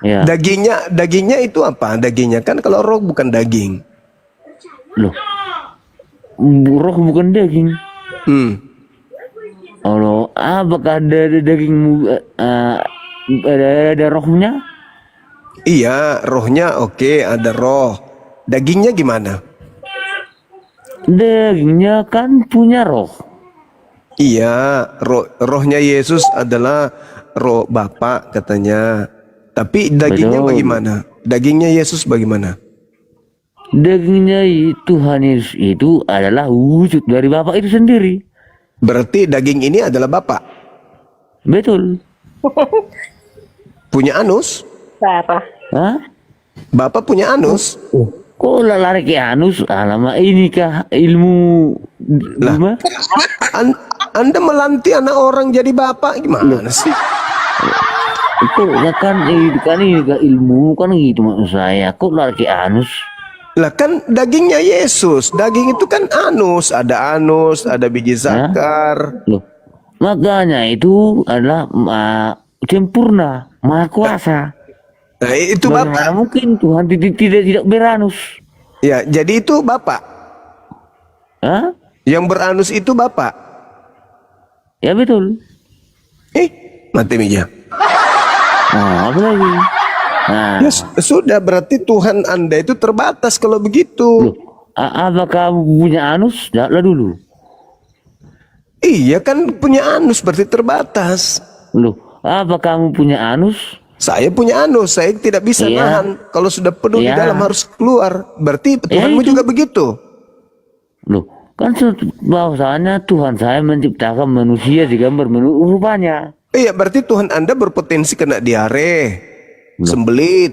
Ya. Dagingnya itu apa? Dagingnya kan kalau roh bukan daging. Loh, roh bukan daging. Hmm. Allah, apakah ada daging ada rohnya? Iya, rohnya oke, ada roh. Dagingnya gimana? Dagingnya kan punya roh. Iya, rohnya Yesus adalah roh Bapa katanya. Tapi dagingnya Betul. bagaimana? Dagingnya Yesus bagaimana? Dagingnya Tuhan Yesus itu adalah wujud dari Bapa itu sendiri. Berarti daging ini adalah Bapa. Betul. Punya anus? Apa? Hah? Bapa punya anus? Kok lari ke anus? Alamak, ini kah ilmu Lah. Bima? Anda melanti anak orang jadi Bapak gimana sih? Itu kan ini kah ilmu kan gitu maksud saya. Kok lari ke anus? Lah kan dagingnya Yesus. Daging itu kan anus, ada biji zakar. Loh, makanya itu adalah sempurna, maha kuasa. Nah, itu Bagaimana Bapak. mungkin Tuhan tidak beranus? Ya, jadi itu Bapak. Hah? Yang beranus itu Bapak. Ya betul. Mati meja. Nah, apa lagi? Nah, Ya sudah, berarti Tuhan Anda itu terbatas kalau begitu. loh, apakah kamu punya anus? Jawablah dulu. Iya kan punya anus berarti terbatas. Loh, apa kamu punya anus? Saya punya anus, saya tidak bisa Iya. nahan. Kalau sudah penuh di Iya. dalam harus keluar. Berarti Tuhanmu itu. juga begitu. Loh, kan bahwasanya Tuhan saya menciptakan manusia di gambar menurut rupanya. Iya, berarti Tuhan Anda berpotensi kena diare, sembelit.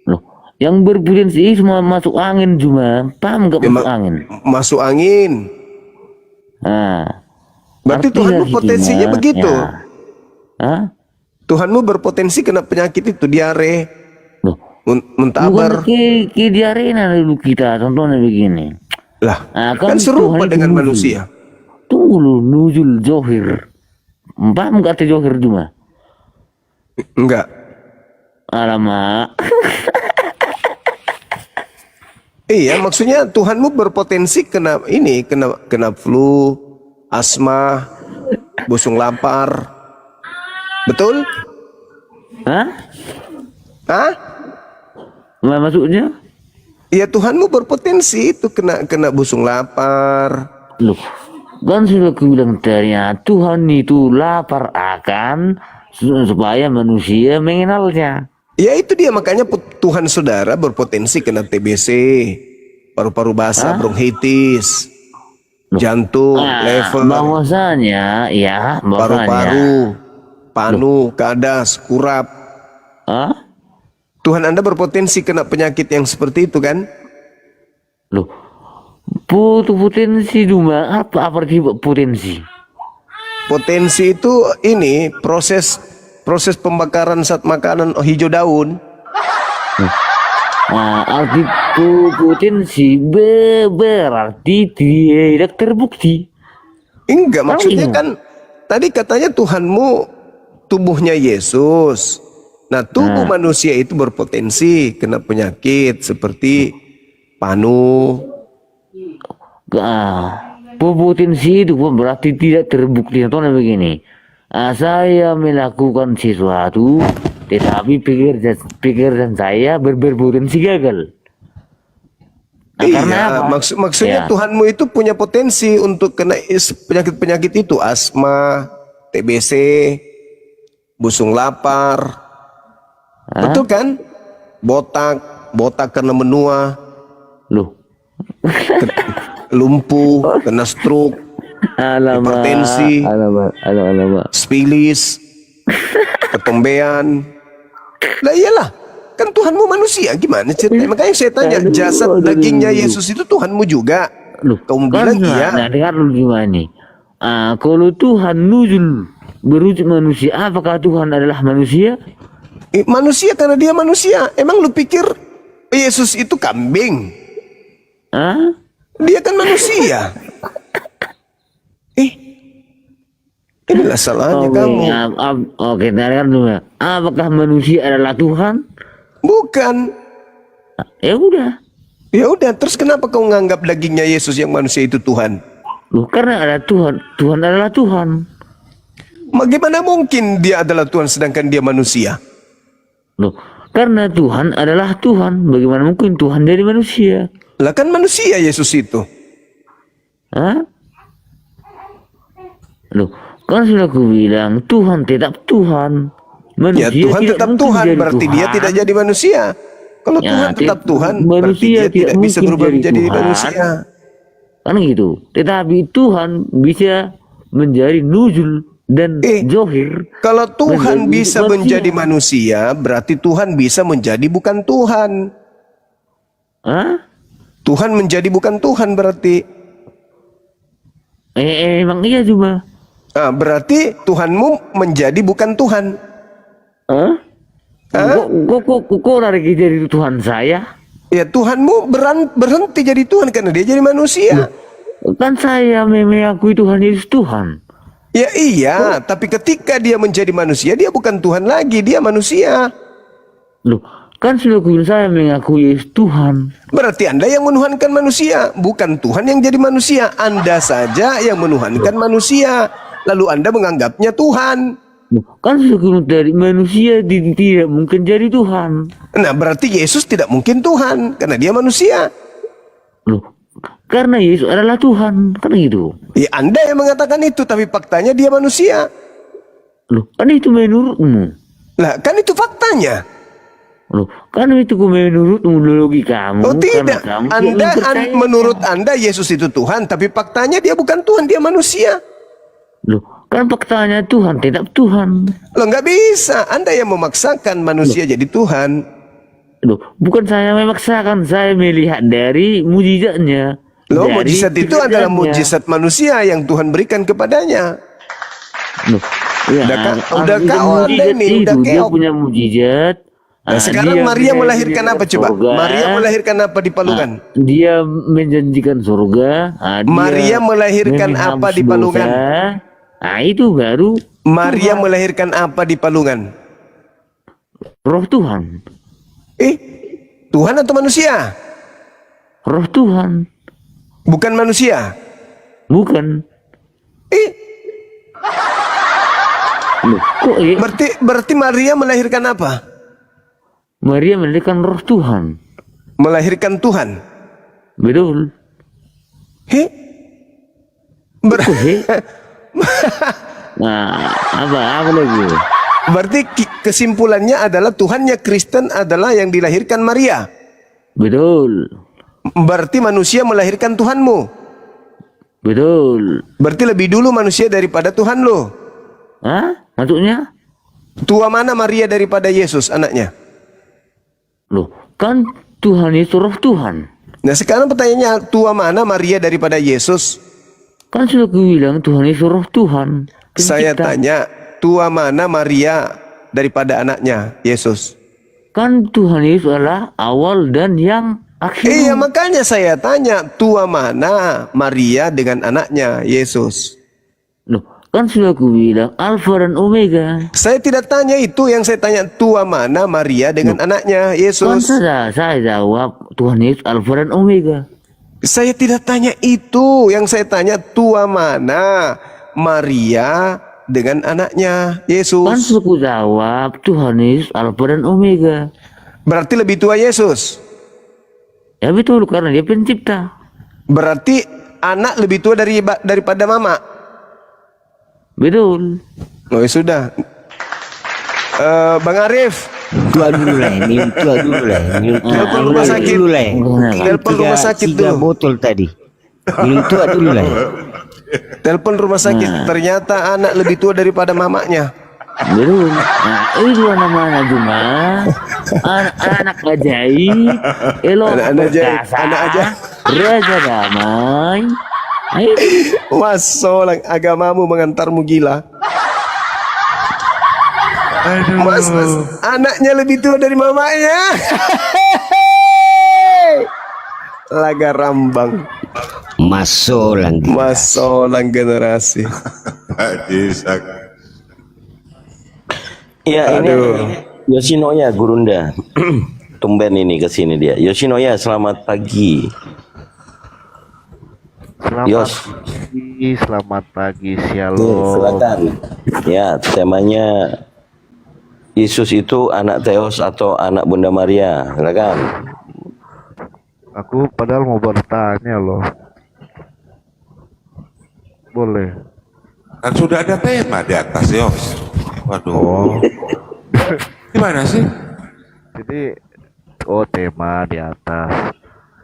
Loh, yang berpotensi semua masuk angin cuma, paham nggak masuk angin? Masuk angin. Nah, Berarti artinya Tuhanmu gitu, potensinya Mas, begitu. ya. Hah? Tuhanmu berpotensi kena penyakit itu, diare, Loh, muntaber. bukan ke di arena dulu kita, contohnya begini. Lah, Nah, kan serupa Tuhan itu dengan nuzul. manusia. Tunggu lu, nuzul johir. Paham nggak arti johir cuma? Enggak. Alamak. Iya, maksudnya Tuhanmu berpotensi kena kena flu, asma, busung lapar. Betul? Hah? Hah? Maksudnya? Iya, Tuhanmu berpotensi itu kena busung lapar. Loh, kan sudah aku bilang tadinya Tuhan itu lapar akan supaya manusia mengenalnya. Ya itu dia, makanya Tuhan saudara berpotensi kena TBC, paru-paru basah, bronkitis, jantung, lever, Bahwasanya, ya, bahwasanya. paru-paru, panu, kadas, kurap. Hah? Tuhan Anda berpotensi kena penyakit yang seperti itu kan? Loh, potensi cuma apa arti potensi? Potensi itu ini proses pembakaran zat makanan hijau daun. Nah, arti potensi berarti tidak terbukti. Enggak, maksudnya iya. kan tadi katanya Tuhanmu tubuhnya Yesus. Nah, tubuh manusia itu berpotensi kena penyakit seperti panu. Potensi itu berarti tidak terbukti. Contohnya begini, saya melakukan sesuatu, tetapi pikiran saya berpotensi gagal. Nah, karena Iya, apa? maksudnya Ya. Tuhanmu itu punya potensi untuk kena penyakit-penyakit itu, asma, TBC, busung lapar. Betul kan? Botak karena menua, Loh, lumpuh, kena stroke, hipertensi, alamak. spilis, ketombean. Lah iyalah, kan Tuhanmu manusia, gimana ceritanya? Makanya saya tanya, jasad dagingnya Yesus itu Tuhanmu juga. Loh, Kamu bilang iya. Nah, dengar dulu gimana nih. Kalau Tuhan nuzul berwujud manusia, apakah Tuhan adalah manusia? Manusia karena dia manusia. Emang lu pikir Yesus itu kambing? Hah? Dia kan manusia. Inilah salahnya Oke, kamu. oke, dengarkan dulu ya. Apakah manusia adalah Tuhan? Bukan. Ya udah. Ya udah, terus kenapa kau menganggap dagingnya Yesus yang manusia itu Tuhan? Loh, karena ada Tuhan. Tuhan adalah Tuhan. Bagaimana mungkin dia adalah Tuhan sedangkan dia manusia? Loh, karena Tuhan adalah Tuhan. Bagaimana mungkin Tuhan jadi manusia? Lah kan manusia Yesus itu. Hah? Loh, kan sudah aku bilang Tuhan tetap Tuhan. Ya Tuhan tidak tetap mungkin Tuhan, jadi berarti dia Tuhan. tidak jadi manusia. Kalau Ya, Tuhan tetap Tuhan, berarti manusia dia tidak bisa mungkin berubah menjadi Tuhan. manusia. Kan gitu. Tetapi Tuhan bisa menjadi nuzul dan zohir. Kalau Tuhan menjadi bisa manusia. menjadi manusia, berarti Tuhan bisa menjadi bukan Tuhan. Hah? Tuhan menjadi bukan Tuhan berarti. Emang iya cuma. Ah, berarti Tuhanmu menjadi bukan Tuhan. Hah? Kok lari jadi Tuhan saya? Ya Tuhanmu berhenti jadi Tuhan karena dia jadi manusia. Kan saya mengakui Tuhan Yesus Tuhan. Ya iya, tapi ketika dia menjadi manusia, dia bukan Tuhan lagi, dia manusia. Loh, kan sudah kubilang saya mengakui Yesus Tuhan. Berarti Anda yang menuhankan manusia, bukan Tuhan yang jadi manusia. Anda saja yang menuhankan manusia, lalu Anda menganggapnya Tuhan. Loh, kan sudah kubilang dari manusia tidak mungkin jadi Tuhan. Nah, berarti Yesus tidak mungkin Tuhan karena dia manusia. Loh, karena Yesus adalah Tuhan, kan gitu. Ya, Anda yang mengatakan itu, tapi faktanya dia manusia. Loh, kan itu menurutmu. Lah, kan itu faktanya. Loh, kan itu menurutmu logika kamu. Oh tidak, kamu menurut Anda Yesus itu Tuhan, tapi faktanya dia bukan Tuhan, dia manusia. Loh, kan faktanya Tuhan tetap Tuhan. Loh, nggak bisa. Anda yang memaksakan manusia jadi Tuhan. Loh, bukan saya memaksakan, saya melihat dari mujizatnya. Loh, dari mujizat itu adalah kerjaannya. mujizat manusia yang Tuhan berikan kepadanya. Loh, ya, Udah kau Anda nih, udah dia keok. punya mujizat. Nah, sekarang dia Maria menjanjikan melahirkan apa coba? surga. Maria melahirkan apa di palungan? Dia menjanjikan surga. Dia Maria melahirkan apa di menghapus palungan? dosa. Nah, itu baru Maria melahirkan apa di palungan? roh Tuhan. Tuhan atau manusia? Roh Tuhan. Bukan manusia. Bukan. Loh, kok Berarti Maria melahirkan apa? Maria melahirkan roh Tuhan. Melahirkan Tuhan. Betul. Nah, apa lagi? Berarti kesimpulannya adalah Tuhannya Kristen adalah yang dilahirkan Maria. Betul. Berarti manusia melahirkan Tuhanmu. Betul. Berarti lebih dulu manusia daripada Tuhan lo. Hah? Maksudnya? Tua mana Maria daripada Yesus anaknya? Loh, kan Tuhan itu roh Tuhan. Nah sekarang pertanyaannya, tua mana Maria daripada Yesus? Kan sudah kubilang Tuhan itu roh Tuhan. Saya tanya, tua mana Maria daripada anaknya Yesus? Kan Tuhan itu adalah awal dan yang akhir. Iya makanya saya tanya, tua mana Maria dengan anaknya Yesus? Loh, kan sudah kubilang Alfa dan Omega. Saya tidak tanya itu, yang saya tanya tua mana Maria dengan anaknya Kan Yesus. saya jawab Tuhan Yesus Alfa dan Omega. Saya tidak tanya itu, yang saya tanya tua mana Maria dengan anaknya Kan Yesus. suku jawab Tuhan Yesus Alfa dan Omega. Berarti lebih tua Yesus. Ya betul, karena dia pencipta. Berarti anak lebih tua daripada mama. Betul. Oh ya sudah. Bang Arif, Tua dulu lah ini, tua dulu lah. Minum tua Telepon dulu rumah lah, sakit. dulu lah. Telepon rumah sakit Tiga dulu. botol tadi. Minum tua dulu lah. telepon rumah sakit. Ternyata anak lebih tua daripada mamanya. Betul. Nah, itu namanya cuma anak ajaib, elok Anak ajaib, perkasa, anak aja. raja damai. Ayo. Masolang agamamu mengantarmu gila. Mas, anaknya lebih tua dari mamanya. Laga Rambang. Masolang. Masolang generasi. Ya ini Aduh. Yoshinoya Gurunda. Tumben ini ke sini dia. Yoshinoya, selamat pagi. Selamat pagi, Nih, Shalom. silakan. Ya, temanya Yesus itu anak Theos atau anak Bunda Maria. Silakan. Aku padahal mau bertanya loh. Boleh? Kan sudah ada tema di atas, Yos. Waduh. Gimana sih? Jadi, tema di atas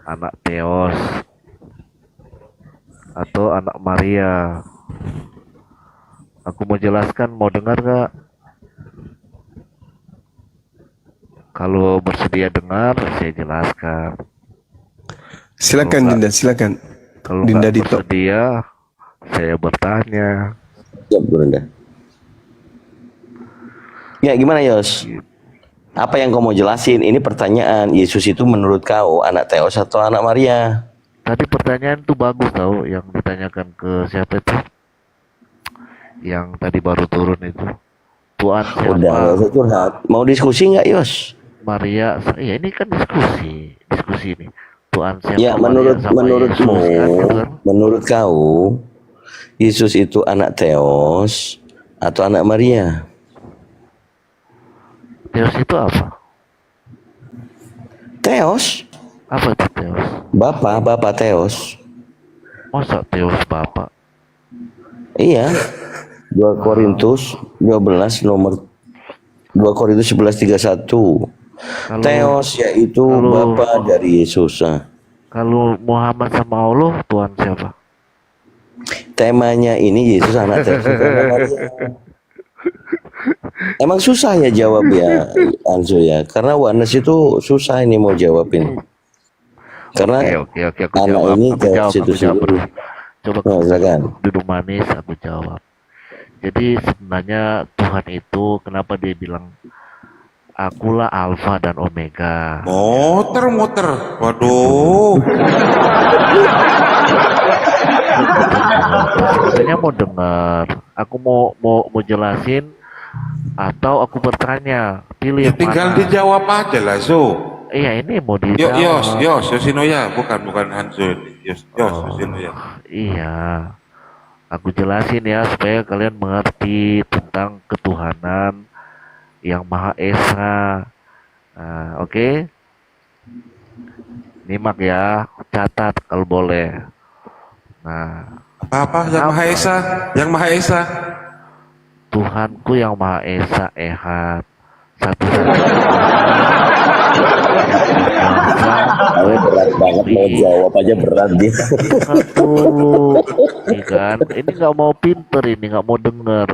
anak Theos atau anak Maria. Aku mau jelaskan, mau dengar gak? Kalau bersedia dengar, saya jelaskan. Silakan Dinda, silakan. Kalau Dinda nggak Dito. bersedia, saya bertanya. Siap, Gurunda. Ya, gimana, Yos? Apa yang kau mau jelasin? Ini pertanyaan. Yesus itu menurut kau anak Theos atau anak Maria? Tadi pertanyaan tuh bagus tau, yang ditanyakan ke siapa itu? Yang tadi baru turun itu. Tuan Udah, nggak siapa? usah curhat. Mau diskusi nggak, Yos? Maria. Ya ini kan diskusi ini. Tuan siapa? Ya, Maria sama menurutmu, Yesus, kan, gitu kan? menurut kau, Yesus itu anak Theos atau anak Maria? Theos itu apa? Theos, Apa itu Theos? Bapak Theos. Masa Theos Bapak? Iya. 2 Korintus 12 nomor 2 Korintus 11:31. Kalau Theos yaitu kalau- Bapa dari Yesus. Nah, kalau Muhammad sama Allah, Tuhan siapa? temanya ini Yesus anak Theos atau anak Maria. Emang susah ya jawab ya, Anzo ya. Karena Wanes itu susah ini mau jawabin. Karena Oke, aku anak jawab. ini Aku Theos jawab, itu aku jawab. sendiri. Coba Oh, silakan. duduk manis, aku jawab. Jadi sebenarnya Tuhan itu kenapa dia bilang akulah Alfa dan Omega. Muter. Waduh. Katanya mau dengar. Aku mau jelasin atau aku bertanya. Pilih Ya yang tinggal mana. dijawab aja lah, Zo. Iya ini mau Yos, dijawab. Yoshinoya, bukan Hanzo ini. Yos, Yoshinoya. Iya. Aku jelasin ya supaya kalian mengerti tentang ketuhanan yang Maha Esa. Nah, oke. Nyimak ya, catat kalau boleh. Nah, Apa yang Maha Esa? Yang Maha Esa. Tuhanku yang Maha Esa Ehad, satu Gue berat banget mau jawab aja berat dia. Aduh, ini kan, ini nggak mau pinter, ini nggak mau denger.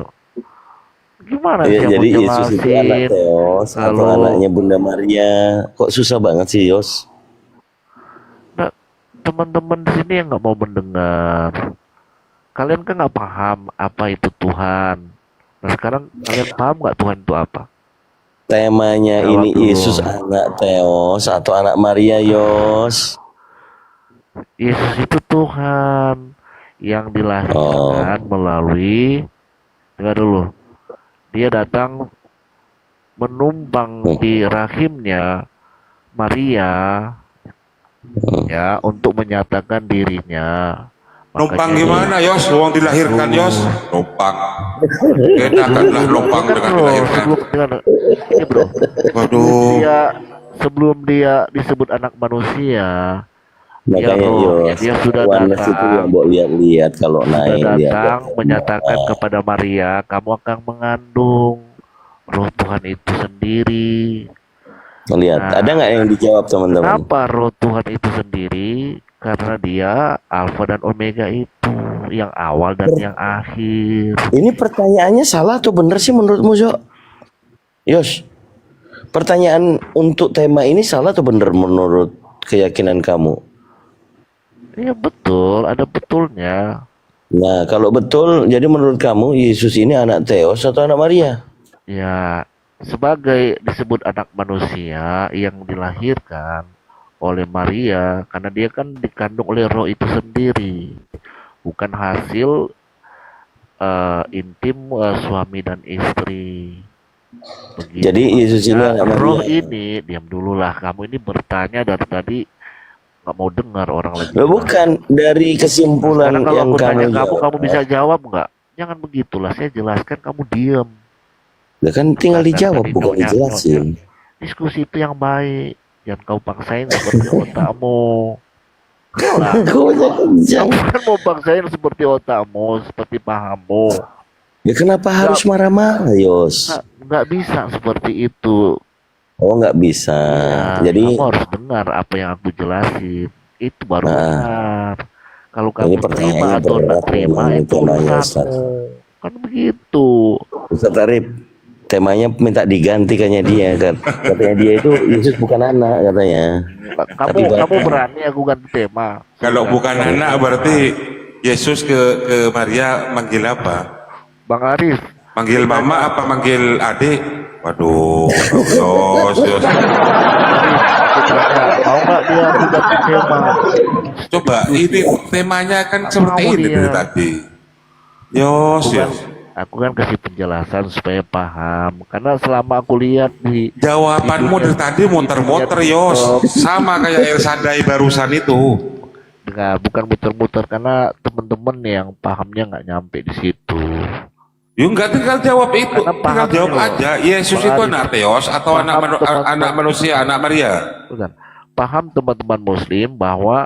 Gimana sih Ya, yang mau jadi Yesus itu anak jelasin? Theos atau Kalau- anaknya Bunda Maria. Kok susah banget sih, Yos? Nah, teman-teman di sini yang nggak mau mendengar. Kalian kan nggak paham apa itu Tuhan. Nah sekarang kalian paham nggak Tuhan itu apa? Temanya Jawab ini dulu. Yesus anak Theos atau anak Maria, Yos. Yesus itu Tuhan yang dilahirkan melalui, dengar dulu, dia datang menumpang di rahimnya Maria ya untuk menyatakan dirinya. Numpang Makanya gimana, Yos? Uang dilahirkan, Yos. Numpang. Enakanlah numpang Kan dengan bro, dilahirkan. ini bro, Waduh. sebelum dia disebut anak manusia, Makanya bro, Yos, dia sudah Wanes itu datang. yang mau lihat-lihat kalau naik sudah lihat. datang menyatakan kepada Maria, kamu akan mengandung Roh Tuhan itu sendiri. Lihat, Nah, ada nggak yang dijawab teman-teman? Kenapa Roh Tuhan itu sendiri? Karena dia Alfa dan Omega itu, yang awal dan yang akhir. Ini pertanyaannya salah atau bener sih menurutmu, Zo? Yos, pertanyaan untuk tema ini salah atau bener menurut keyakinan kamu? Iya betul, ada betulnya. Nah, kalau betul, jadi menurut kamu Yesus ini anak Theos atau anak Maria? Ya, sebagai disebut anak manusia yang dilahirkan oleh Maria karena dia kan dikandung oleh Roh itu sendiri, bukan hasil intim suami dan istri. Begitu. Jadi Yesus ini Nah, anak Roh Maria. ini, diam dulu lah. Kamu ini bertanya dari tadi nggak mau dengar orang lagi. Loh, bukan dari kesimpulan Sekarang kalau yang aku tanya kamu kamu, jawab. kamu bisa jawab nggak? Jangan begitulah. Saya jelaskan, kamu diam. Ya kan tinggal Karena dijawab tadi bukan nyonya, dijelasin. diskusi itu yang baik. Jangan kau paksain seperti otakmu. Lah, Kau jangan. kamu kan mau paksain seperti otakmu, seperti pahammu. Ya kenapa harus marah-marah, Yos? Nggak bisa seperti itu. Oh, nggak bisa. Ya, Jadi kamu harus dengar apa yang aku jelasin. Itu baru Nah, benar. Kalau ini kamu terima pertanyaannya atau tidak berat terima memang itu temanya, Ustaz. urusanmu. Kan begitu. Ustaz Arif, temanya minta digantikannya dia kan. Katanya dia itu Yesus bukan anak katanya. Tapi Kamu berani aku ganti tema. Kalau bukan anak berarti Yesus ke Maria manggil apa? Bang Arif, Manggil mama apa manggil adik? Waduh, Yos. aku tanya, mau nggak dia aku ganti tema? Coba ini temanya kan seperti mau ini dia? dari tadi. Yos. Aku kan kasih penjelasan supaya paham. Karena selama aku lihat di Jawabanmu dari tadi muter-muter, Yos. Sama kayak El Sadai barusan itu. bukan muter-muter karena teman-teman yang pahamnya nggak nyampe di situ. Yuk nggak tinggal jawab itu, Karena tinggal paham jawab ini loh. aja. Yesus itu Paham. anak Theos atau Paham teman-teman. anak manusia, anak Maria? Bukan. Paham teman-teman Muslim bahwa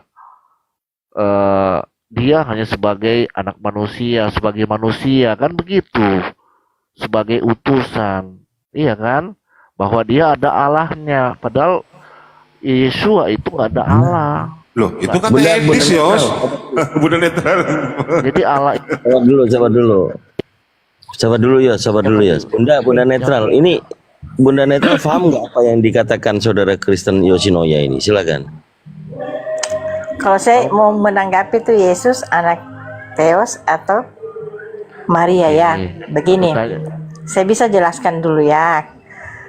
dia hanya sebagai anak manusia, sebagai manusia kan begitu, sebagai utusan, iya kan? Bahwa dia ada Allahnya, padahal Yesua itu nggak ada Allah. Loh, itu kan Bunda- etis, Bunda Yos. Bunda netral. Jadi Allah sabar dulu ya. Bunda netral. Ini Bunda netral paham nggak apa yang dikatakan saudara Kristen Yoshinoya ini? Silakan. Kalau saya mau menanggapi tuh Yesus anak Theos atau Maria ya. Begini, saya bisa jelaskan dulu ya.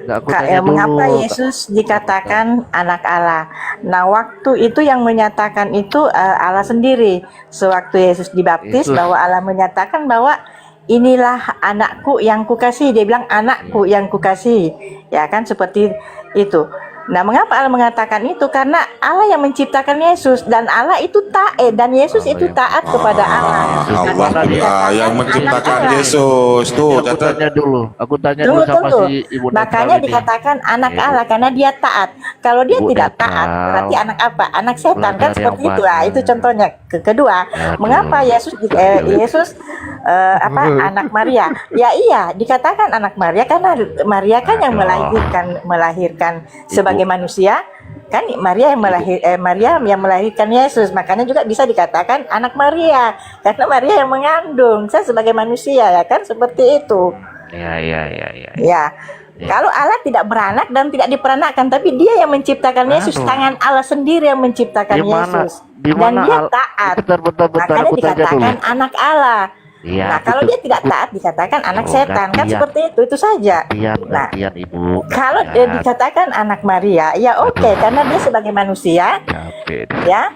Nggak, aku tanya dulu. Mengapa Yesus dikatakan anak Allah? Nah, waktu itu yang menyatakan itu Allah sendiri. Sewaktu Yesus dibaptis, Yesus. bahwa Allah menyatakan bahwa inilah anakku yang kukasih. Dia bilang anakku yang kukasih. Ya kan seperti itu. Nah, mengapa Allah mengatakan itu? Karena Allah yang menciptakan Yesus dan Allah itu taat dan Yesus itu taat kepada Allah. Allah Makanya dia dikatakan yang menciptakan anak Allah. Yesus. Tuh, Aku catat. tanya dulu. Aku tanya Tunggu, dulu sama tunggu. si Ibu Makanya Netral ini. dikatakan anak Ibu. Allah karena dia taat. Kalau dia Ibu tidak netral. taat, berarti anak apa? Anak setan kan Belajar seperti yang itu. Nah, banyak. itu contohnya. Kedua, Aduh. mengapa Yesus anak Maria? Ya iya, dikatakan anak Maria karena Maria kan yang melahirkan sebagai manusia. Kan Maria yang melahirkan Yesus, makanya juga bisa dikatakan anak Maria karena Maria yang mengandung. Saya sebagai manusia ya kan seperti itu. Ya. Ya, kalau Allah tidak beranak dan tidak diperanakkan, tapi Dia yang menciptakan Yesus, Aduh. tangan Allah sendiri yang menciptakan Di mana? Yesus, Di dan mana Dia Al- taat. Bentar, Makanya aku tanya dulu. dikatakan anak Allah. Iya, Nah, kalau dia tidak taat, dikatakan anak Oh, setan, kan gantian. seperti itu saja. Nah, gantian Ibu. kalau Gantian. dikatakan anak Maria, ya oke, karena dia sebagai manusia, Capek deh. ya,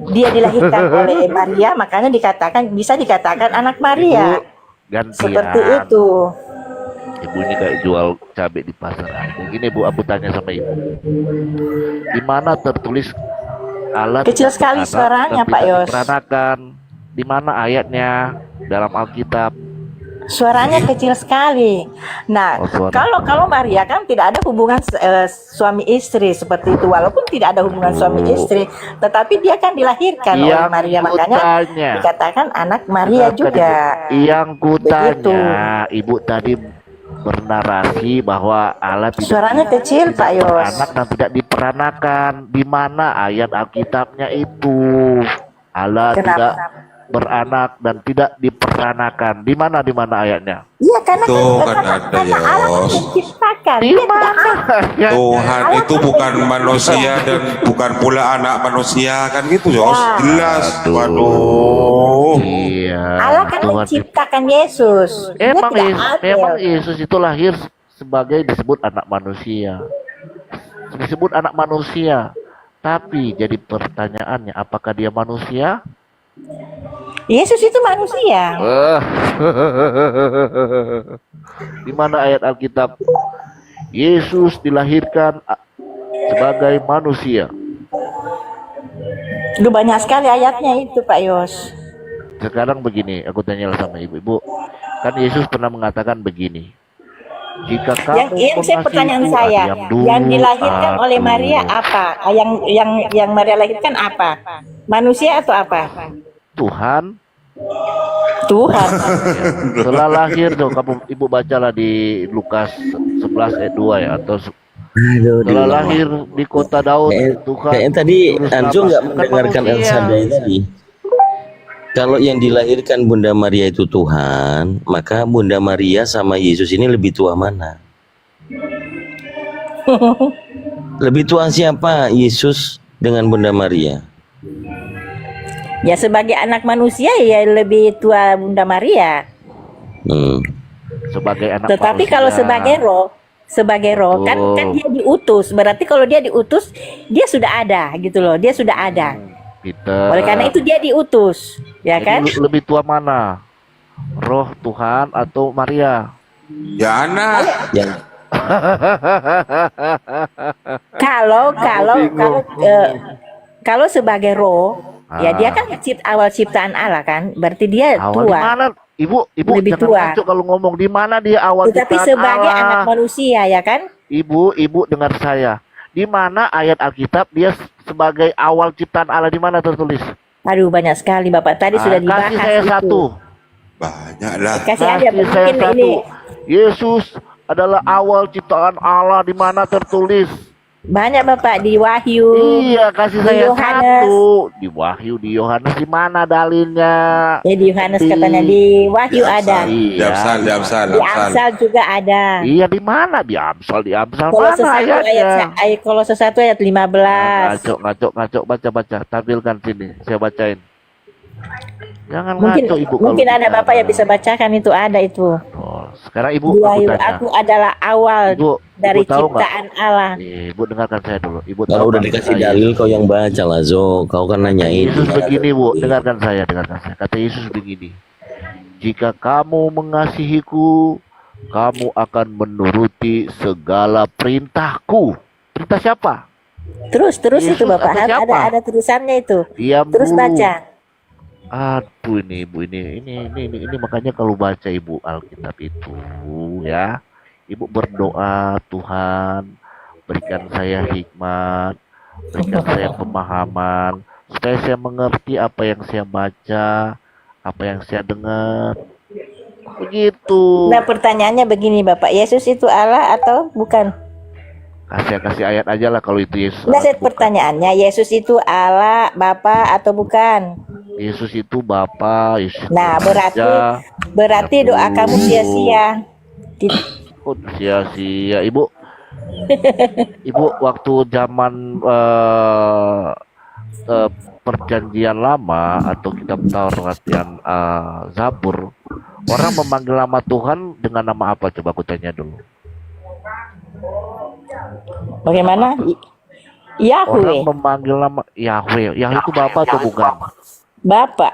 dia dilahirkan oleh Maria, makanya bisa dikatakan anak Maria. Gantian. Seperti itu. Ibu ini kayak jual cabai di pasar aja. Gini Bu, aku tanya sama Ibu. Di mana tertulis Allah Kecil tidak sekali beranak suaranya, dan Pak tidak Yos. diperanakan? Di mana ayatnya dalam Alkitab? Suaranya kecil sekali. Nah, Oh, suara. kalau Maria kan tidak ada hubungan suami istri seperti itu, walaupun tidak ada hubungan suami istri, tetapi dia kan dilahirkan oleh Yang Maria, makanya kutanya. dikatakan anak Maria Bukan, juga. Yang Begitu. kutanya, Ibu tadi bernarasi bahwa Allah tidak Suaranya kecil, Pak Yos. beranak dan tidak diperanakan. Di mana ayat Alkitabnya itu? Allah Kenapa? tidak beranak dan tidak diperanakan. Di mana ayatnya? Iya, karena Tuh, kan ada, karena Allah Yos. menciptakan. Di Dia tidak mana? ada. Tuhan itu bukan manusia dan bukan pula anak manusia kan gitu, Yos. Ya. Jelas. Waduh. Iya. Allah kan Tuhan menciptakan Yesus. Dia Emang tidak Yesus, adil. memang Yesus itu lahir sebagai disebut anak manusia. Disebut anak manusia. Tapi jadi pertanyaannya, apakah dia manusia? Yesus itu manusia. Eh, di mana ayat Alkitab Yesus dilahirkan sebagai manusia? Lu banyak sekali ayatnya itu Pak Yos. Sekarang begini, aku tanya sama ibu-ibu. Kan Yesus pernah mengatakan begini. Jika kamu Yang saya pertanyaan mengasihiku, saya, diam dulu, yang dilahirkan oleh aku. Maria apa? Yang Maria lahirkan apa? Manusia atau apa? Tuhan. Tuhan. Setelah lahir tuh kamu ibu bacalah di Lukas 11 ayat 2 ya, atau Aduh, setelah lahir di kota Daud Tuhan. Kayaknya tadi turun Anjo nama, nggak bukan mendengarkan El manusia. Shaddai tadi. Kalau yang dilahirkan Bunda Maria itu Tuhan, maka Bunda Maria sama Yesus ini lebih tua mana? Lebih tua siapa? Yesus dengan Bunda Maria? Ya sebagai anak manusia ya lebih tua Bunda Maria. Hmm. Sebagai anak Tetapi manusia. kalau sebagai roh kan dia diutus. Berarti kalau dia diutus, dia sudah ada gitu loh. Dia sudah ada. Peter. Oleh karena itu dia diutus, ya Jadi kan? lebih tua mana? Roh Tuhan atau Maria? Ya anak. Yang Kalau sebagai roh, ya dia kan awal ciptaan Allah kan, berarti dia Awal di tua. mana? Ibu Lebih jangan tua. ngaco kalau ngomong di mana dia awal Tetapi ciptaan sebagai Allah. anak manusia, ya kan? Ibu dengar saya. Di mana ayat Alkitab dia sebagai awal ciptaan Allah, di mana tertulis? Aduh banyak sekali Bapak tadi sudah dibahas Kasih saya itu. satu. Banyak lah. Kasih aja Kasih saya mungkin satu. ini Yesus adalah awal ciptaan Allah, di mana tertulis? banyak Bapak di Wahyu. Iya, kasih Di saya Yohanes. satu. Di Wahyu, di Yohanes, di mana dalilnya? Ya di Yohanes katanya, di Wahyu ada. Di Amsal, di Amsal, Di Amsal juga ada. Iya, di mana? Di Amsal, Kalau mana sesuatu ayatnya? kalau sesuatu ayat 15. Ngaco, baca, tampilkan sini, saya bacain. Jangan Mungkin ngaco ibu. kalau mungkin ada bicara. Bapak yang bisa bacakan itu ada itu. Oh, sekarang ibu, Di aku Wahyu tanya. aku adalah awal Ibu, dari ibu tahu nggak? ciptaan Allah. Ibu dengarkan saya dulu. Ibu kalau tahu udah nggak dikasih kata dalil kau yang baca lah Zo, kau kan nanyain. Yesus begini bu, dengarkan saya. Kata Yesus begini, jika kamu mengasihiku, kamu akan menuruti segala perintahku. Perintah siapa? Terus Yesus itu Bapak atau siapa? ada tulisannya itu. Diam Terus dulu. baca. Aduh ini ibu ini makanya kalau baca ibu Alkitab itu ya, ibu berdoa, Tuhan berikan saya hikmat, berikan saya pemahaman supaya saya mengerti apa yang saya baca, apa yang saya dengar. Begitu. Nah pertanyaannya begini Bapak, Yesus itu Allah atau bukan? Kasih ayat aja lah kalau itu Yesus. Nah atau bukan. pertanyaannya, Yesus itu Allah, Bapa atau bukan? Yesus itu Bapa, Yesus itu Nah Raja. berarti doa kamu sia-sia. Oh, sia-sia ibu. Ibu waktu zaman perjanjian lama atau kitab Taurat yang Zabur, orang memanggil nama Tuhan dengan nama apa? Coba aku tanya dulu. Bagaimana? Orang Yahweh, memanggil nama Yahweh. Yahweh itu Bapa atau bukan? Bapak.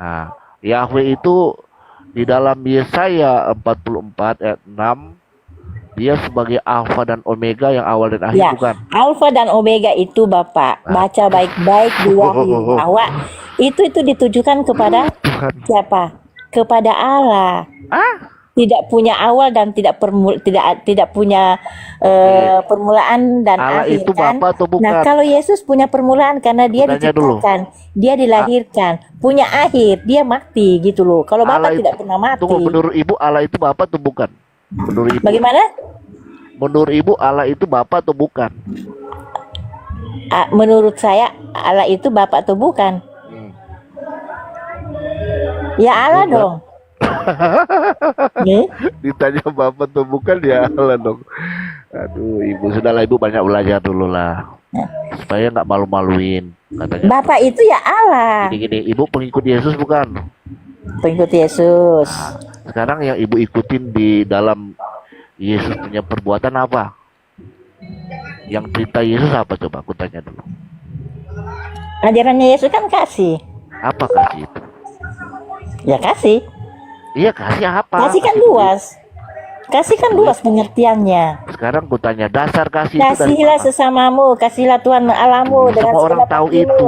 Nah, Yahweh itu di dalam Yesaya 44 ayat 6 dia sebagai Alfa dan Omega, yang awal dan akhir, Ya, bukan? Alfa dan Omega itu Bapak. Baca baik-baik di Wahyu bahwa itu ditujukan kepada siapa? Kepada Allah. Tidak punya awal dan tidak punya permulaan dan Allah akhir itu kan? Bapa atau bukan? Nah, kalau Yesus punya permulaan karena dia Tanya dulu. diciptakan, dia dilahirkan, punya akhir, dia mati gitu loh. Kalau Bapak Allah tidak itu- pernah mati. Tunggu, menurut ibu Allah itu Bapa atau bukan? Menurut ibu, Bagaimana? menurut ibu Allah itu Bapa atau bukan? Menurut saya Allah itu Bapak atau bukan? Ya Allah Bukan. dong. Nih, Ditanya Bapa atau bukan, ya Allah dong. Aduh, ibu sudahlah, ibu banyak belajar dulu lah, supaya nggak malu-maluin. Katanya Bapak itu ya Allah. gini, ibu pengikut Yesus bukan? Pengikut Yesus. Sekarang yang ibu ikutin di dalam Yesus punya perbuatan apa? Yang cerita Yesus apa, coba aku tanya dulu. Ajarannya Yesus kan kasih. Apa kasih itu? Ya kasih. Iya, kasih apa? Kasih kan luas. Kasih kan luas pengertiannya. Sekarang gue tanya, dasar kasih itu dari Kasihlah mana? sesamamu, kasihlah Tuhan Allahmu dengan Semua orang segenap tahu hatimu. itu.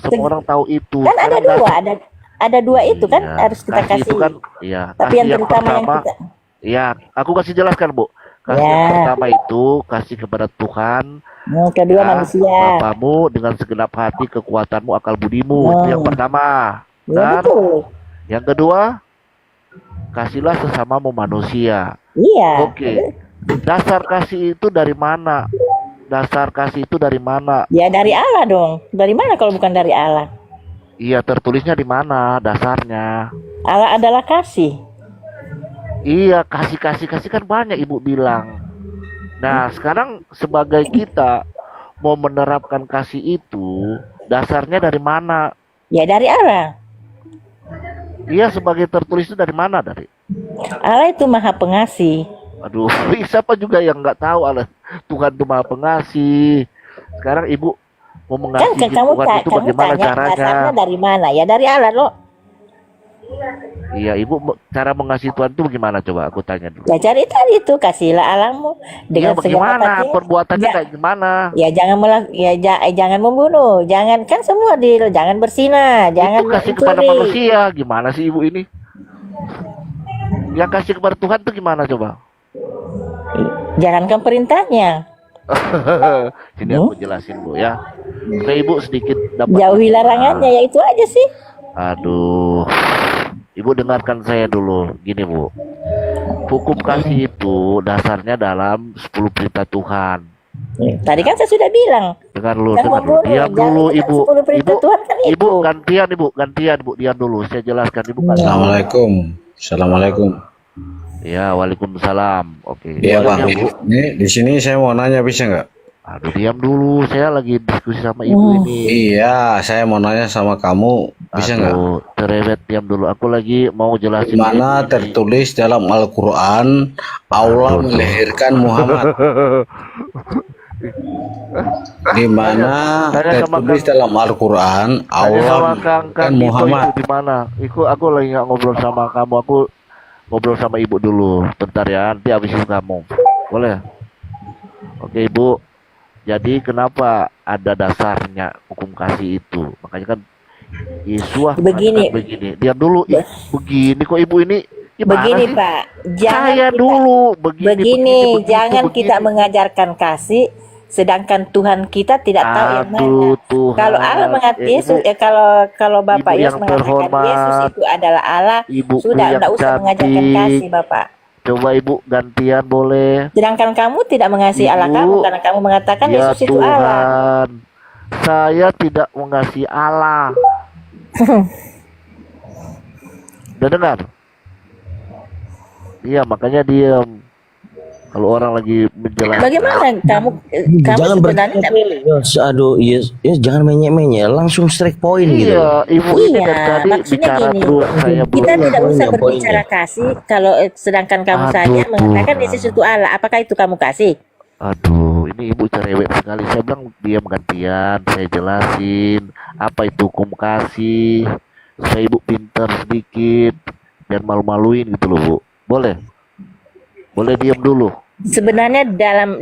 Semua orang tahu itu. Kan ada Sekarang dua, dasar- ada dua itu kan Iya, harus kita kasih. itu kan, iya. Tapi Kasih yang yang terutama yang pertama, kita ya, aku kasih jelaskan, Bu. Kasih yang Ya. pertama itu kasih kepada Tuhan, yang kedua ya, manusia. Bapamu dengan segenap hati, kekuatanmu, akal budimu. Itu yang pertama. Ya Dan betul. yang kedua, kasihlah sesamamu manusia. Iya. Oke. Dasar kasih itu dari mana? Dasar kasih itu dari mana? Ya dari Allah dong. Dari mana kalau bukan dari Allah? Iya, tertulisnya di mana dasarnya? Allah adalah kasih. Iya, kasih kan banyak Ibu bilang. Nah, sekarang sebagai kita mau menerapkan kasih itu, dasarnya dari mana? Ya dari Allah. Iya, sebagai tertulis itu dari mana dari? Allah itu maha pengasih. Aduh, siapa juga yang nggak tahu Allah Tuhan itu maha pengasih. Sekarang Ibu mau Kan mengasihi kamu Tuhan itu kamu bagaimana tanya caranya? dasarnya dari mana? Ya dari Allah loh. Iya, Ibu cara mengasihi Tuhan itu bagaimana? Coba aku tanya dulu. Ya cari tadi itu kasihlah Allahmu Iya, dengan segenap bagaimana? hatimu. Perbuatannya Ja- kayak gimana? Ya jangan jangan membunuh, jangan kan semua jangan berzina, jangan Itu kasih kepada mencuri. manusia. Gimana sih Ibu ini? Yang kasih kepada Tuhan itu gimana coba? Jalankan perintahnya. Sini aku jelasin Bu ya. Supaya Ibu sedikit dapat. Jauhi larangannya, ya itu aja sih. Aduh. Ibu dengarkan saya dulu. Gini Bu. Hukum kasih itu dasarnya dalam 10 perintah Tuhan. Tadi kan saya sudah bilang. Dengar dulu, Yang dengar dulu. membunuh, Diam jangan dulu itu kan Ibu. 10 perintah Tuhan kan Ibu itu. gantian Ibu, diam dulu. Saya jelaskan Ibu kan. Assalamualaikum. Assalamualaikum. Ya, waalaikumsalam. Oke. Iya Diam, Bang. Bu. Ini di sini saya mau nanya bisa nggak? Aduh, diam dulu. Saya lagi diskusi sama Ibu ini. Iya, saya mau nanya sama kamu bisa nggak? Aduh, cerewet, diam dulu. Aku lagi mau jelasin. Di mana ini. tertulis dalam Al-Quran Allah melahirkan Muhammad? Di mana Tanya sama tertulis dalam Al-Quran Tanya Allah sama Kang melahirkan Dito Muhammad? itu di mana? Aku lagi nggak ngobrol sama kamu. Aku ngobrol sama Ibu dulu. Bentar ya, nanti habis itu kamu. Boleh? Oke Ibu. Jadi kenapa ada dasarnya hukum kasih itu? Makanya kan Yesus Begini. mengatakan begini. Diam dulu. Begini kok Ibu ini gimana Begini sih? Pak, jangan Saya kita, dulu begini, begitu, jangan kita begini. mengajarkan kasih, sedangkan Tuhan kita tidak tahu yang mana. Aduh, Tuhan. Kalau Allah mengatakan Ibu, Yesus, kalau Bapak Ibu Yesus yang mengatakan terhormat, Yesus itu adalah Allah, Ibuku sudah yang tidak usah mengajarkan cantik. kasih Bapak. Coba Ibu gantian boleh. Sedangkan kamu tidak mengasihi Allah Ibu, kamu karena kamu mengatakan Ya Yesus itu Allah. Tuhan, saya tidak mengasihi Allah. Udah dengar? Iya, makanya diam. Kalau orang lagi menjelaskan. Bagaimana kamu Jangan sebenarnya tidak- bertele-tele. Yos. Aduh, yes, jangan menyek-menyek, langsung strike point gitu. Iya, Ibu ini Iya, dari tadi maksudnya bicara gini, terus saya kita belum. tidak usah Poinnya, berbicara kasih kalau sedangkan kamu Aduh, saja mengatakan Tuhan. Yesus itu Allah. Apakah itu kamu kasih? Aduh, ini Ibu cerewet sekali. Saya bilang diam gantian, saya jelasin apa itu hukum kasih. Supaya Ibu pintar sedikit, biar malu-maluin gitu loh Bu. Boleh? Boleh diam dulu. Sebenarnya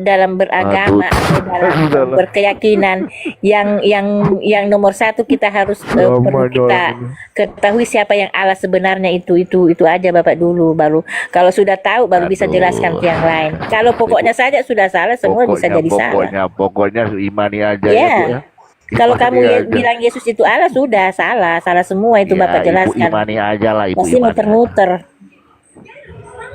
dalam beragama atau dalam berkeyakinan yang nomor satu kita harus perlu kita ketahui siapa yang Allah sebenarnya itu aja Bapak dulu, baru kalau sudah tahu baru bisa Aduh. jelaskan ke yang lain. Kalau pokoknya saja sudah salah semua bisa jadi salah. Pokoknya imani aja Ya. ya Bu ya. Kalau Imani kamu aja. bilang Yesus itu Allah sudah salah semua itu Ya, Bapak Ibu jelaskan. imani aja lah Ibu. Pasti imani muter-muter. aja.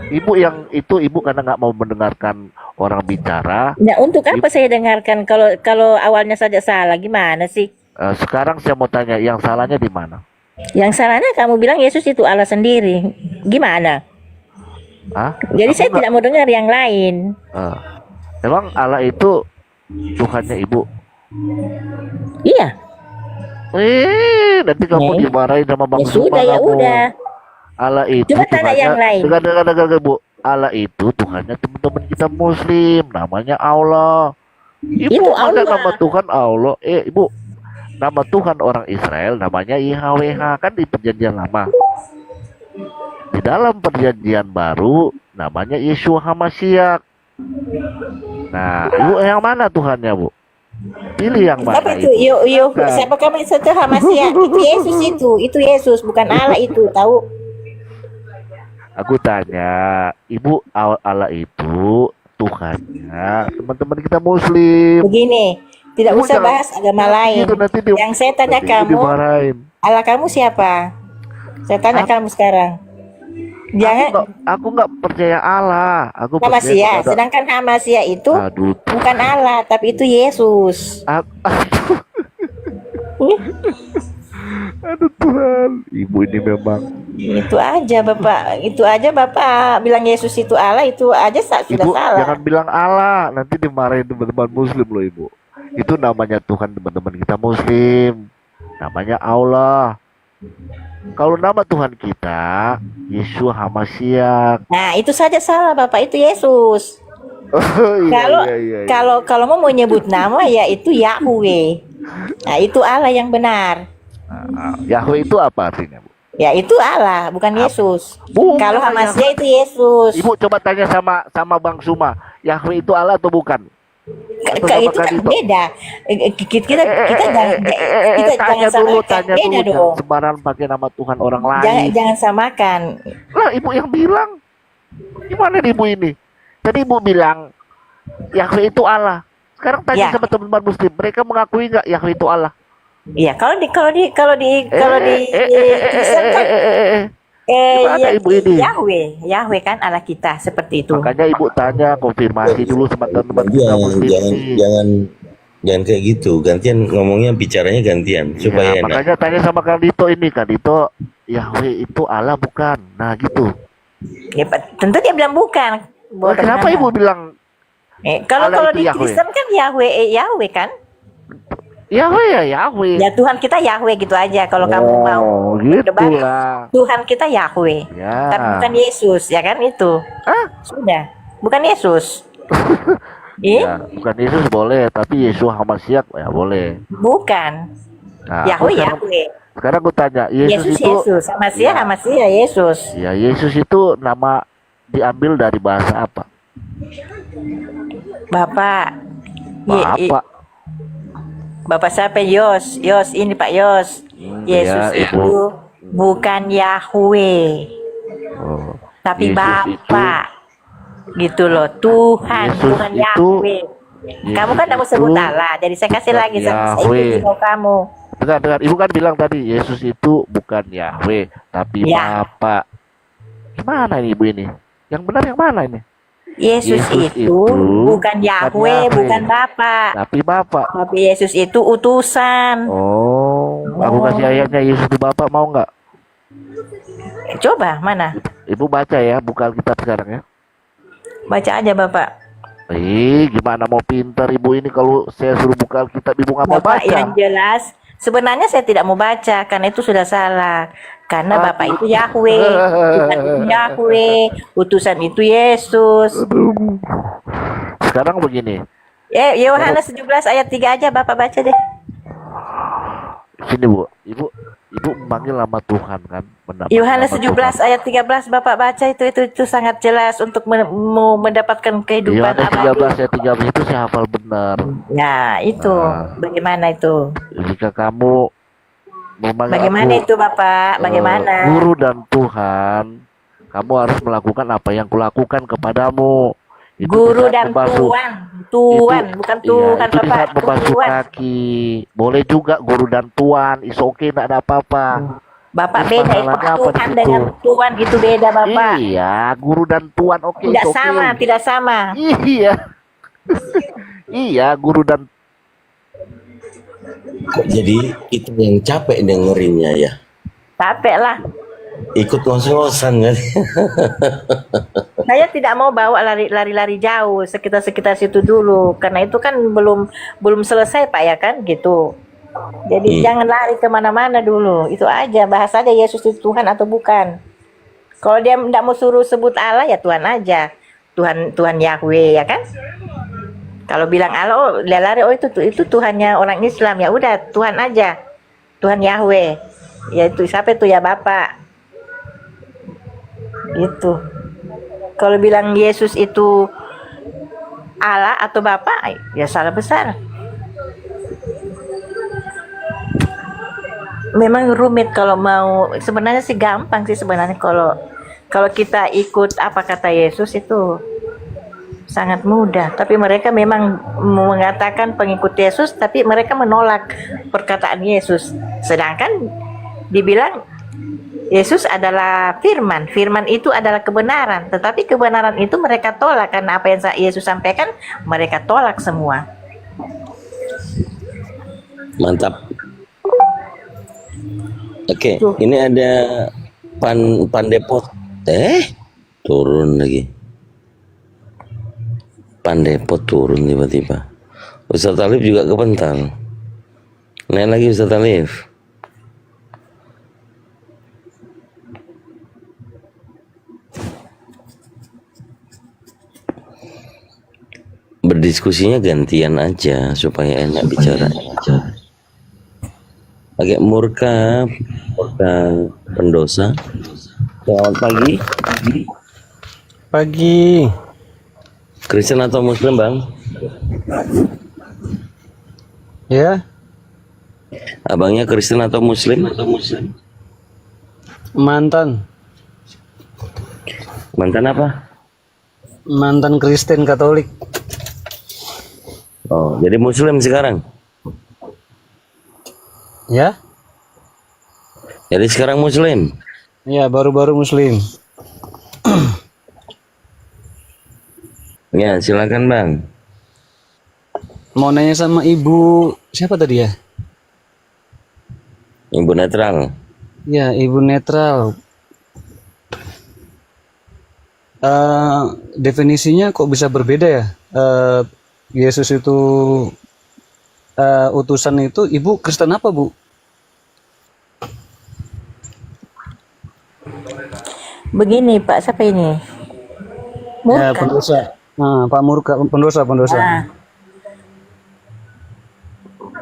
Ibu yang itu Ibu karena nggak mau mendengarkan orang bicara. Nah, untuk apa saya dengarkan kalau awalnya saja salah gimana sih? Sekarang saya mau tanya, yang salahnya di mana? Yang salahnya kamu bilang Yesus itu Allah sendiri. Gimana? Hah? Jadi saya tidak mau dengar yang lain. Emang Allah itu Tuhannya Ibu? Iya. Nanti kamu Nih. dimarahin sama Bang Ya sudah, Zuma ya kamu. udah. Allah itu Coba tanya yang lain. Dengar Bu. Allah itu Tuhannya teman-teman kita Muslim, namanya Allah. Ibu Itu ada Allah. nama Tuhan Allah. Ibu, nama Tuhan orang Israel namanya YHWH kan di perjanjian lama. Di dalam perjanjian baru namanya Yeshua HaMashiach. Nah, ibu yang mana Tuhannya, Bu? Pilih yang Siapa mana itu? itu? Siapa kamu itu Hamasia? Itu Yesus, bukan Allah itu, tahu? Aku tanya, Ibu, Allah itu Tuhannya teman-teman kita Muslim. Begini, tidak Ibu usah jangan- bahas agama lain. Gitu, nanti Yang saya tanya nanti kamu, dimarahin. Allah kamu siapa? Saya tanya kamu sekarang. Jangan Aku nggak percaya Allah. Aku percaya Hamasia, kepada- sedangkan Hamasia itu Aduh, bukan Allah, tapi itu Yesus. aduh Tuhan, Ibu ini memang. Itu aja Bapak bilang Yesus itu Allah, itu aja sudah Ibu salah. jangan bilang Allah, nanti dimarahin teman-teman Muslim loh Ibu. Itu namanya Tuhan teman-teman kita Muslim. Namanya Allah. Kalau nama Tuhan kita Yeshua HaMashiach. Nah, itu saja salah Bapak, itu Yesus. Oh, Kalau iya. kalau mau menyebut nama ya itu Yahweh. Nah, itu Allah yang benar. Yahweh itu apa artinya, Bu? Ya itu Allah, bukan Yesus. Bukan, Kalau Hamasia itu Yesus. Ibu coba tanya sama Bang Suma, Yahweh itu Allah atau bukan? Atau sama Itu kan Kadito? beda. Kita Tanya jangan dulu, samakan. tanya Beda dulu, jangan dong. sembarangan pakai nama Tuhan orang lain. Jangan samakan. Lah Ibu yang bilang, gimana nih Ibu ini? Tadi Ibu bilang Yahweh itu Allah. Sekarang tanya Ya. sama teman-teman Muslim, mereka mengakui nggak Yahweh itu Allah? Iya, kalau di Kristen kan Gimana Ibu ini? Yahweh kan Allah kita seperti itu. Makanya Ibu tanya, konfirmasi dulu sama teman-teman kita Jangan, Muslim jangan, ini. jangan kayak gitu. Gantian ngomongnya, bicaranya gantian supaya Ya, enak. makanya tanya sama Kadito ini, Kadito, Yahweh itu Allah bukan? Nah gitu. Ya, tentu dia bilang bukan. Nah, kenapa Ibu bilang Kalau Allah itu di Yahweh? Kristen kan Yahweh kan? Yahweh ya Yahweh? Ya Tuhan kita Yahweh gitu aja. Kalau kamu mau gitu berdebat, lah. Tuhan kita Yahweh. Ya. Tapi bukan Yesus, ya kan itu. Hah? Sudah, bukan Yesus. Ya, bukan Yesus boleh, tapi Yeshua HaMashiach ya boleh. Bukan. Nah, Yahweh, sekarang, Yahweh. sekarang gue tanya, Yesus itu Yesus. Hamasia, Yesus. ya Yesus itu nama diambil dari bahasa apa? Bapak. Bapak. Bapak siapa? Yos, ini Pak Yos. Yesus ya, Ibu. itu bukan Yahweh, Oh. tapi Yesus Bapak. Gitu loh, Tuhan, Yesus bukan itu- Yahweh. Kamu kan tidak mau sebut itu Allah, jadi saya kasih bukan lagi saya Yahweh. ikuti mau kamu. Dengar, Ibu kan bilang tadi Yesus itu bukan Yahweh, tapi Ya. Bapak. Gimana ini Ibu ini? Yang benar yang mana ini? Yesus itu bukan Yahweh, bukan Bapak. Tapi Bapak. Tapi Yesus itu utusan. Oh, aku kasih ayatnya Yesus itu Bapak, mau nggak? Coba mana? Ibu baca ya, buka Alkitab sekarang ya. Baca aja Bapak. Gimana mau pintar Ibu ini kalau saya suruh buka Alkitab Ibu nggak mau Bapak baca? yang jelas. Sebenarnya saya tidak mau baca karena itu sudah salah. Karena Bapak itu Yahweh, Tuhan itu Yahweh, utusan itu Yesus. Sekarang begini, Yohanes 17 ayat 3 aja Bapak baca deh. sini Bu, Ibu memanggil nama Tuhan kan? Yohanes nama 17 ayat 13 Bapak baca itu sangat jelas untuk mau mendapatkan Tuhan. kehidupan Yohanes 13 abadi. ayat 13 itu saya hafal benar. Ya, itu. Bagaimana itu? Jika kamu memanggil Bagaimana aku, itu Bapak? Bagaimana? Guru dan Tuhan, kamu harus melakukan apa yang kulakukan kepadamu. Itu Guru di saat dan membasuh- Tuan, itu- bukan iya, Tuhan itu di Bapak, saat membasuh Tuan. kaki. Boleh juga guru dan tuan, is okay, tidak ada apa-apa. Bapak Terus beda itu masalahnya apa di Tuhan situ? dengan Tuan itu beda Bapak. Iya, guru dan tuan oke. Tidak it's okay. sama, tidak sama. Iya. Iya, guru dan Jadi itu yang capek dengerinnya ya. Capek lah. Ikut ngos-ngosan kan. Saya tidak mau bawa lari-lari jauh, sekitar situ dulu, karena itu kan belum selesai Pak ya kan, gitu. Jadi jangan lari kemana-mana dulu, itu aja, bahas aja Yesus itu Tuhan atau bukan. Kalau dia tidak mau suruh sebut Allah ya Tuhan aja, Tuhan Yahweh ya kan. Kalau bilang Allah, oh dia lari, oh itu Tuhannya orang Islam, ya udah Tuhan aja, Tuhan Yahweh, yaitu siapa itu ya Bapak, itu. Kalau bilang Yesus itu Allah atau Bapak, ya salah besar. Memang rumit kalau mau, sebenarnya sih gampang sih sebenarnya kalau kita ikut apa kata Yesus itu sangat mudah. Tapi mereka memang mengatakan pengikut Yesus, tapi mereka menolak perkataan Yesus. Sedangkan dibilang Yesus adalah firman, firman itu adalah kebenaran. Tetapi kebenaran itu mereka tolak karena apa yang Yesus sampaikan mereka tolak semua. Mantap. Oke, ini ada Pandepot. Turun lagi. Pandepot turun tiba-tiba. Ustaz Talib juga kepental. Naik lagi Ustaz Talib. Berdiskusinya gantian aja supaya enak bicara. Oke, murka pendosa. Selamat pagi. Pagi. Kristen atau Muslim, Bang? Ya, Abangnya Kristen atau Muslim? mantan. Mantan apa? Mantan Kristen Katolik. Oh, jadi Muslim sekarang? Ya? Jadi sekarang Muslim? Ya, baru-baru Muslim. Ya, silakan Bang. Mau nanya sama ibu siapa tadi ya? Ibu netral. Ya, ibu netral. Definisinya kok bisa berbeda ya? Yesus itu utusan itu, ibu Kristen apa bu? Begini Pak, siapa ini? Ya, pendosa. Nah, Pak Murka, pendosa. Nah,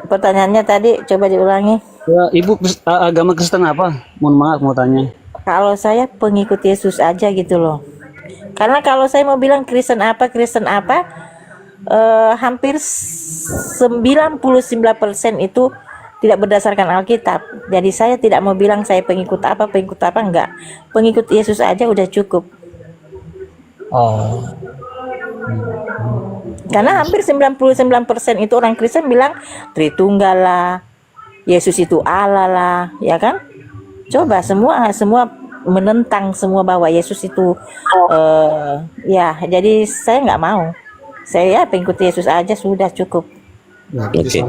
pertanyaannya tadi coba diulangi. Ya, ibu agama Kristen apa? Mohon maaf mau tanya. Kalau saya pengikut Yesus aja gitu loh. Karena kalau saya mau bilang Kristen apa, hampir 99% itu tidak berdasarkan Alkitab. Jadi saya tidak mau bilang saya pengikut apa enggak. Pengikut Yesus aja udah cukup. Oh. Karena hampir 99% itu orang Kristen bilang Tritunggal lah, Yesus itu Allah lah, ya kan? Coba semua menentang semua bahwa Yesus itu ya, jadi saya nggak mau. Saya pengikut Yesus aja sudah cukup. Oke.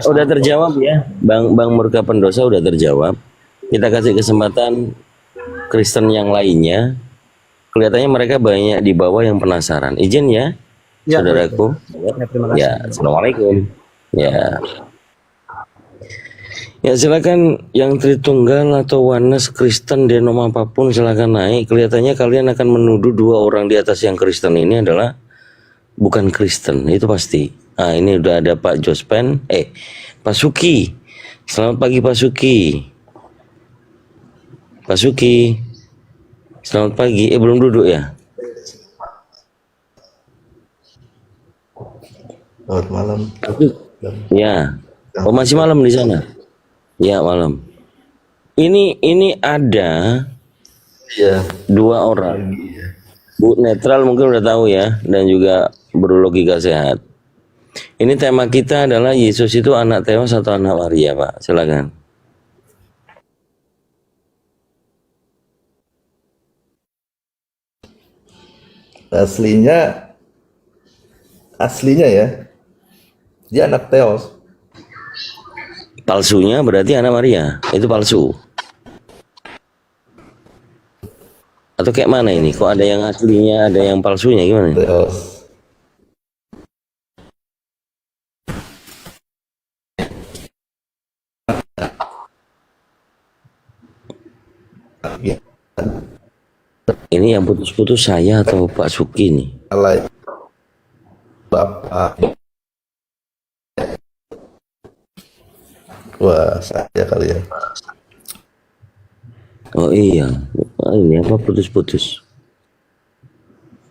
Udah terjawab ya, Bang Murka pendosa udah terjawab. Kita kasih kesempatan Kristen yang lainnya. Kelihatannya mereka banyak di bawah yang penasaran. Izin ya, saudaraku. Ya, terima kasih. Ya, assalamualaikum. Ya. Ya silakan yang Tritunggal atau Oneness Kristen denom apapun silakan naik. Kelihatannya kalian akan menuduh dua orang di atas yang Kristen ini adalah bukan Kristen, itu pasti. Nah, ini udah ada Pak Jospen, Pak Suki. Selamat pagi Pak Suki. Pak Suki. Selamat pagi. Belum duduk ya? Selamat malam. Ya. Oh, masih malam di sana? Ya, malam. Ini ada dua orang. Bu netral mungkin udah tahu ya, dan juga berlogika sehat. Ini tema kita adalah Yesus itu anak Theos atau anak Maria, Pak. Silakan. Aslinya ya, dia anak Theos. Palsunya berarti anak Maria, itu palsu. Atau kayak mana ini? Kok ada yang aslinya, ada yang palsunya, gimana? Theos. Ya, Ini yang putus-putus saya atau Pak Suki nih? alay. Bapak Wah, saya kali ya. Oh iya, ini apa putus-putus?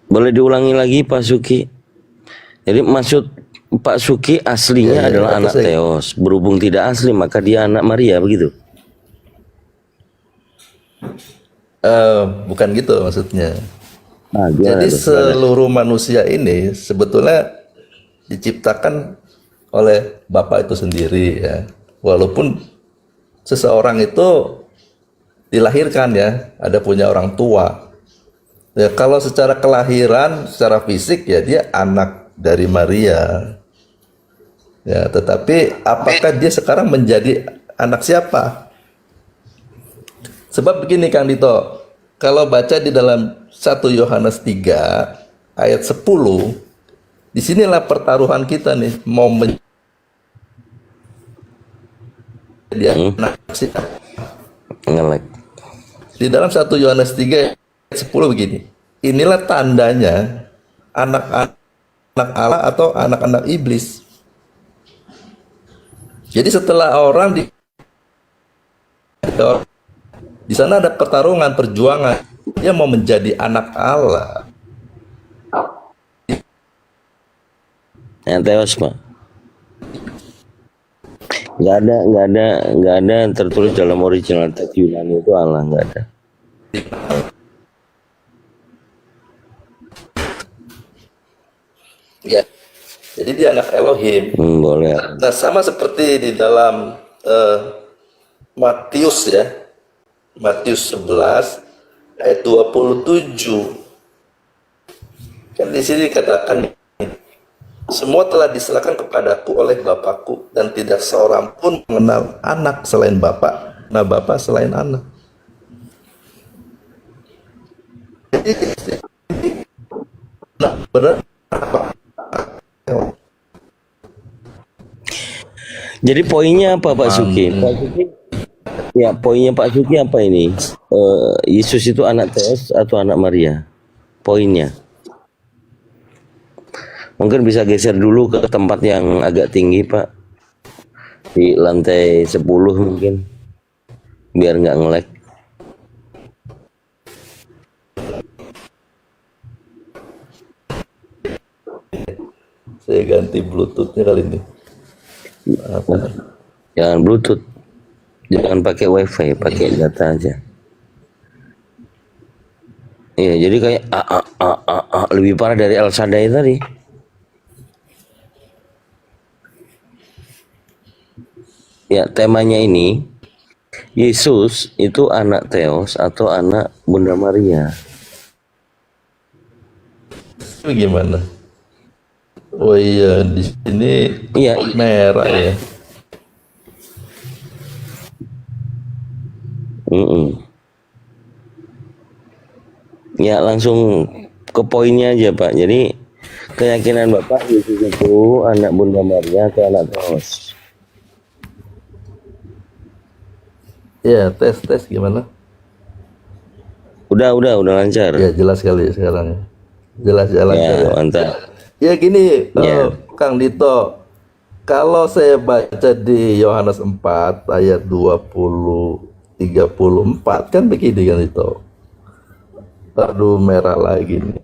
Boleh diulangi lagi Pak Suki? Jadi maksud Pak Suki aslinya adalah anak Theos. Berhubung tidak asli maka dia anak Maria, begitu? Bukan gitu maksudnya. Nah, Jadi seluruh manusia ini sebetulnya diciptakan oleh Bapa itu sendiri ya. Walaupun seseorang itu dilahirkan ya, ada punya orang tua. Ya, kalau secara kelahiran, secara fisik ya dia anak dari Maria. Ya, tetapi apakah dia sekarang menjadi anak siapa? Sebab begini Kang Dito, kalau baca di dalam 1 Yohanes 3 ayat 10, disinilah pertaruhan kita nih, mau menjadi anak siapa? Ngelek. Di dalam 1 Yohanes 3 ayat 10 begini, inilah tandanya anak-anak Allah atau anak-anak iblis. Jadi setelah orang di sana ada pertarungan, perjuangan. Dia mau menjadi anak Allah. Yang Theos, Pak. Nggak ada yang tertulis dalam original teks Yunani itu Allah, nggak ada. Ya, jadi dia anak Elohim. Boleh. Nah, sama seperti di dalam Matius ya, Matius 11 ayat 27. Kan di sini dikatakan, semua telah diserahkan kepadaku oleh Bapakku, dan tidak seorang pun mengenal anak selain Bapa, nah Bapa selain anak. Jadi, nah benar apa? Jadi poinnya apa Pak Suki? Pak Suki, ya poinnya Pak Suki apa ini? Yesus itu anak Theos atau anak Maria? Poinnya. Mungkin bisa geser dulu ke tempat yang agak tinggi Pak. Di lantai 10 mungkin. Biar nggak nge-lag. Saya ganti Bluetooth-nya kali ini. Jangan Bluetooth. Jangan pakai WiFi, pakai data aja. Iya, jadi kayak lebih parah dari El Shaddai tadi. Ya, temanya ini Yesus itu anak Theos atau anak Bunda Maria. Itu gimana? Oh iya, di sini Iya, merah ya. Ya, langsung ke poinnya aja Pak. Jadi keyakinan Bapak Yesus itu anak Bunda Maria atau anak Theos? Ya, tes gimana? Udah lancar. Ya, jelas sekali sekarang. Jelas jalan Ya, ya. mantap. Ya gini, Kang Dito, kalau saya baca di Yohanes 4 ayat 20-34 kan begini kan Dito. Aduh, merah lagi nih.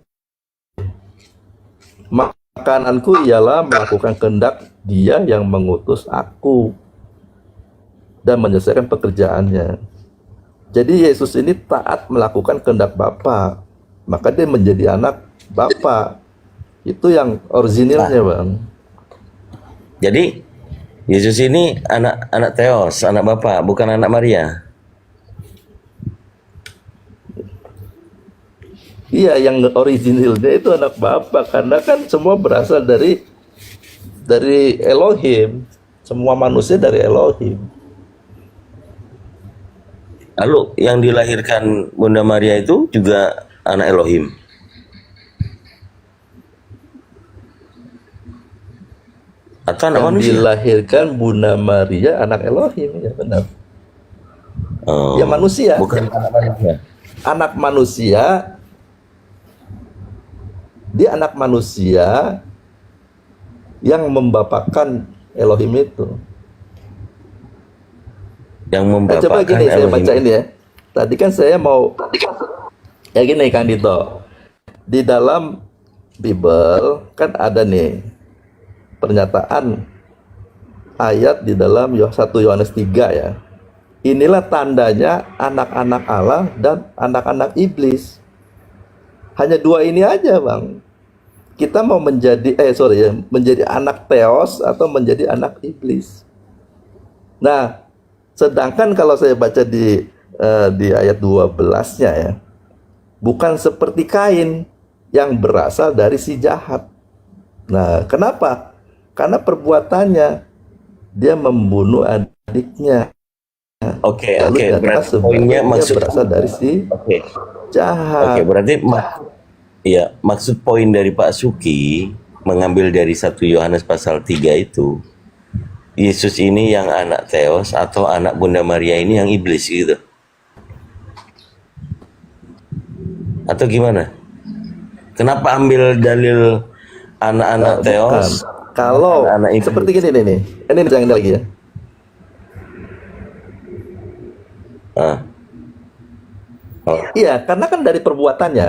Makananku ialah melakukan kehendak Dia yang mengutus aku dan menyelesaikan pekerjaannya. Jadi Yesus ini taat melakukan kehendak Bapa, maka dia menjadi anak Bapa. Itu yang orisinilnya, Bang. Jadi Yesus ini anak Theos, anak Bapa, bukan anak Maria. Iya, yang orisinilnya itu anak Bapa, karena kan semua berasal dari Elohim. Semua manusia dari Elohim. Lalu yang dilahirkan Bunda Maria itu juga anak Elohim. Atau anak Yang manusia? dilahirkan Bunda Maria anak Elohim, ya benar. Oh, Ya manusia. bukan anak manusia. Anak manusia, dia anak manusia yang membapakan Elohim itu. Yang Coba membapakan gini, saya Elohim. bacain ya. Tadi kan saya mau, ya gini Kang Dito. Di dalam Bible kan ada nih pernyataan ayat di dalam 1 Yohanes 3 ya. Inilah tandanya anak-anak Allah dan anak-anak iblis. Hanya dua ini aja, Bang. Kita mau menjadi menjadi anak Theos atau menjadi anak iblis. Nah, sedangkan kalau saya baca di ayat 12-nya ya, bukan seperti Kain yang berasal dari si jahat. Nah, kenapa? Karena perbuatannya dia membunuh adiknya. Oke, Lalu berarti poinnya maksud berasal dari si jahat. Oke, berarti maksud poin dari Pak Suki mengambil dari 1 Yohanes pasal 3 itu, Yesus ini yang anak Theos atau anak Bunda Maria ini yang iblis gitu. Atau gimana? Kenapa ambil dalil anak-anak Theos? Kalau anak iblis? seperti gini nih. Ini jangan lagi ya. Iya, karena kan dari perbuatannya,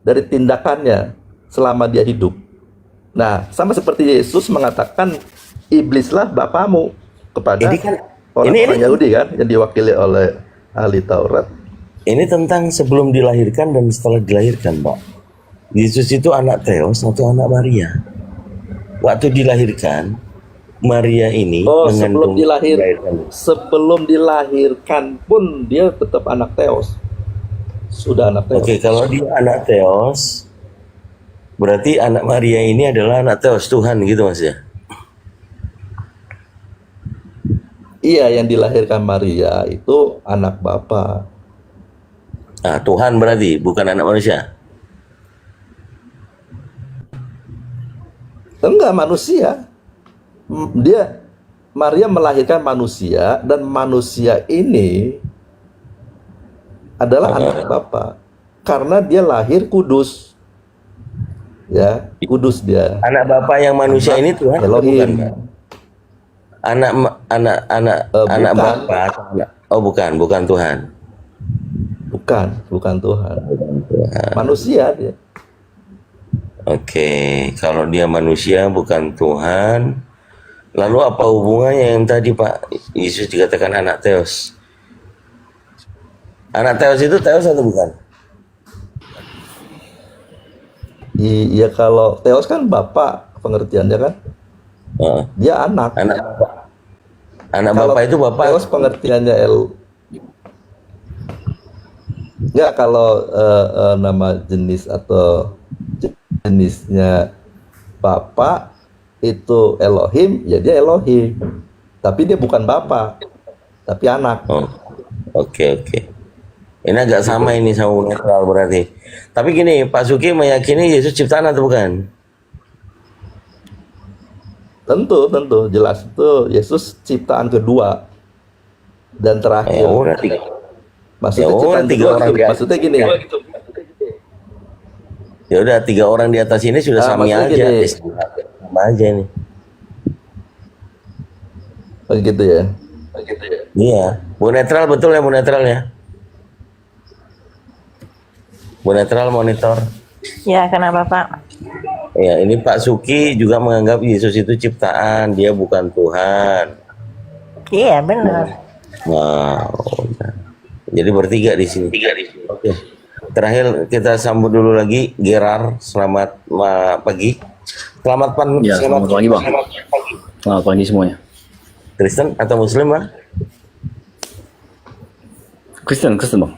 dari tindakannya selama dia hidup. Nah, sama seperti Yesus mengatakan, iblislah bapamu kepada orang-orang Yahudi kan, yang diwakili oleh ahli Taurat. Ini tentang sebelum dilahirkan dan setelah dilahirkan, Pak. Yesus itu anak Theos atau anak Maria? Waktu dilahirkan, Maria ini sebelum dilahirkan pun dia tetap anak Theos. Sudah anak Theos. Oke, kalau dia anak Theos, berarti anak Maria ini adalah anak Theos Tuhan gitu Mas ya? Iya, yang dilahirkan Maria itu anak Bapa. Nah, Tuhan berarti bukan anak manusia. Enggak, manusia. Maria melahirkan manusia, dan manusia ini adalah anak Bapa karena dia lahir kudus. Ya, kudus dia. Anak Bapa yang manusia ini Tuhan atau bukan? Anak Bapa. Oh, bukan Tuhan. Bukan Tuhan. Manusia dia. Oke, kalau dia manusia bukan Tuhan, lalu apa hubungannya yang tadi Pak Yesus dikatakan anak Theos? Anak Theos itu Theos atau bukan? Iya, kalau Theos kan bapak pengertiannya kan. Dia anak. Anak bapak itu bapak. Theos pengertiannya Enggak, kalau nama jenis atau jenisnya bapak itu Elohim, ya dia Elohim. Tapi dia bukan bapak, tapi anak. Oke. Ini agak sama ini sama netral berarti. Tapi gini, Pak Suki meyakini Yesus ciptaan atau bukan? Tentu, jelas itu Yesus ciptaan kedua dan terakhir. Maksudnya ciptaan kedua, maksudnya gini. Ya udah, 3 orang di atas ini sudah sama aja. Sama aja nih. Begitu ya. Iya. Bu netral betul ya, Bu netral ya. Bu netral monitor. Ya, kenapa Pak? Ya, ini Pak Suki juga menganggap Yesus itu ciptaan, dia bukan Tuhan. Iya, benar. Nah, jadi bertiga di sini. Oke. Terakhir kita sambut dulu lagi Gerar. Selamat pagi. Selamat pagi Bang. Selamat pagi semuanya. Kristen atau Muslim Bang? Kristen Bang.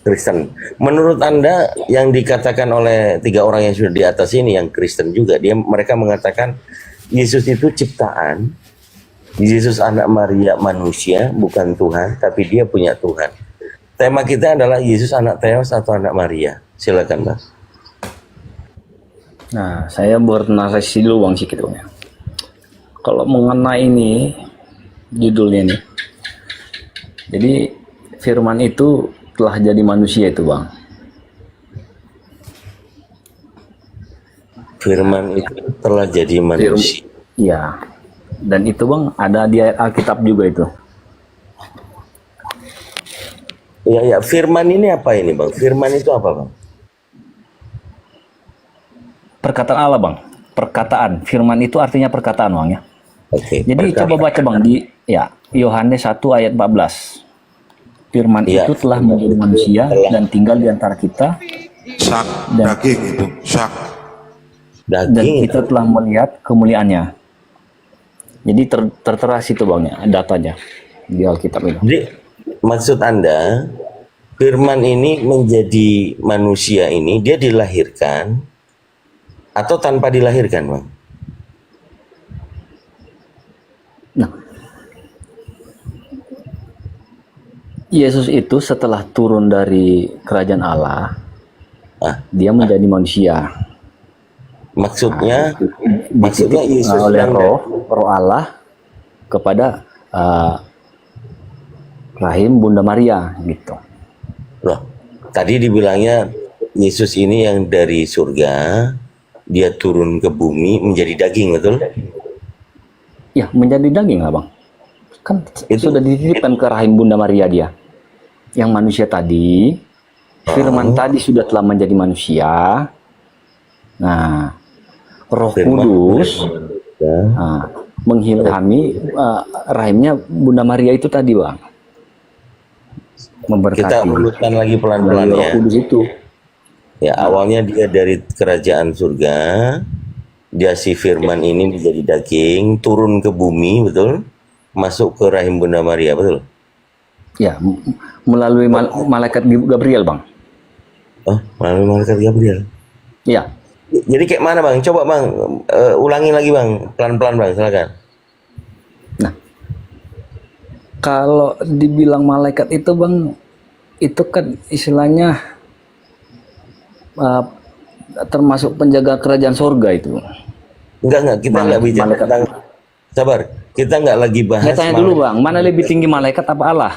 Kristen. Menurut Anda yang dikatakan oleh 3 orang yang sudah di atas ini yang Kristen juga, mereka mengatakan Yesus itu ciptaan, Yesus anak Maria manusia, bukan Tuhan, tapi dia punya Tuhan. Tema kita adalah Yesus anak Theos atau anak Maria. Silakan Bang. Nah, saya bernarasi dulu Bang sih gitu ya. Kalau mengenai ini judulnya nih. Jadi firman itu telah jadi manusia itu Bang. Firman itu telah jadi manusia. Ya. Dan itu bang ada di ayat Alkitab juga itu. Ya, firman ini apa ini bang? Firman itu apa bang? Perkataan Allah bang. Perkataan. Firman itu artinya perkataan bang ya. Oke. Jadi coba baca bang di Yohanes 1 ayat 14. Firman Ya. itu telah menjadi manusia dan tinggal di antara kita. Sak, Dan- daging itu, sak. Dan Daging. kita telah melihat kemuliaannya. Jadi tertera situ bang ya datanya di Alkitab itu. Jadi maksud Anda, firman ini menjadi manusia ini dia dilahirkan atau tanpa dilahirkan, Bang? Nah, Yesus itu setelah turun dari kerajaan Allah, dia menjadi manusia. Maksudnya Maksudnya Yesus oleh yang roh Allah kepada rahim Bunda Maria gitu. loh, tadi dibilangnya Yesus ini yang dari surga dia turun ke bumi menjadi daging, betul? Ya, menjadi daging lah bang. Kan sudah dititipkan ke rahim Bunda Maria dia. Yang manusia tadi, firman tadi sudah telah menjadi manusia. Nah, Roh Kudus mengilhami rahimnya Bunda Maria itu tadi bang. Memberkati. Kita urutkan lagi pelan-pelan Roh ya. Kudus itu. Ya, awalnya dia dari kerajaan surga, dia si firman ini menjadi daging, turun ke bumi, betul? Masuk ke rahim Bunda Maria, betul? Ya, melalui malaikat Gabriel bang. Oh, melalui malaikat Gabriel. Ya. Jadi kayak mana bang? Coba bang, ulangi lagi bang, pelan-pelan bang, silakan. Kalau dibilang malaikat itu bang, itu kan istilahnya termasuk penjaga kerajaan surga itu. Enggak, kita nggak bicara tentang, sabar, kita nggak lagi bahas. Saya tanya dulu bang, mana lebih tinggi malaikat apa Allah?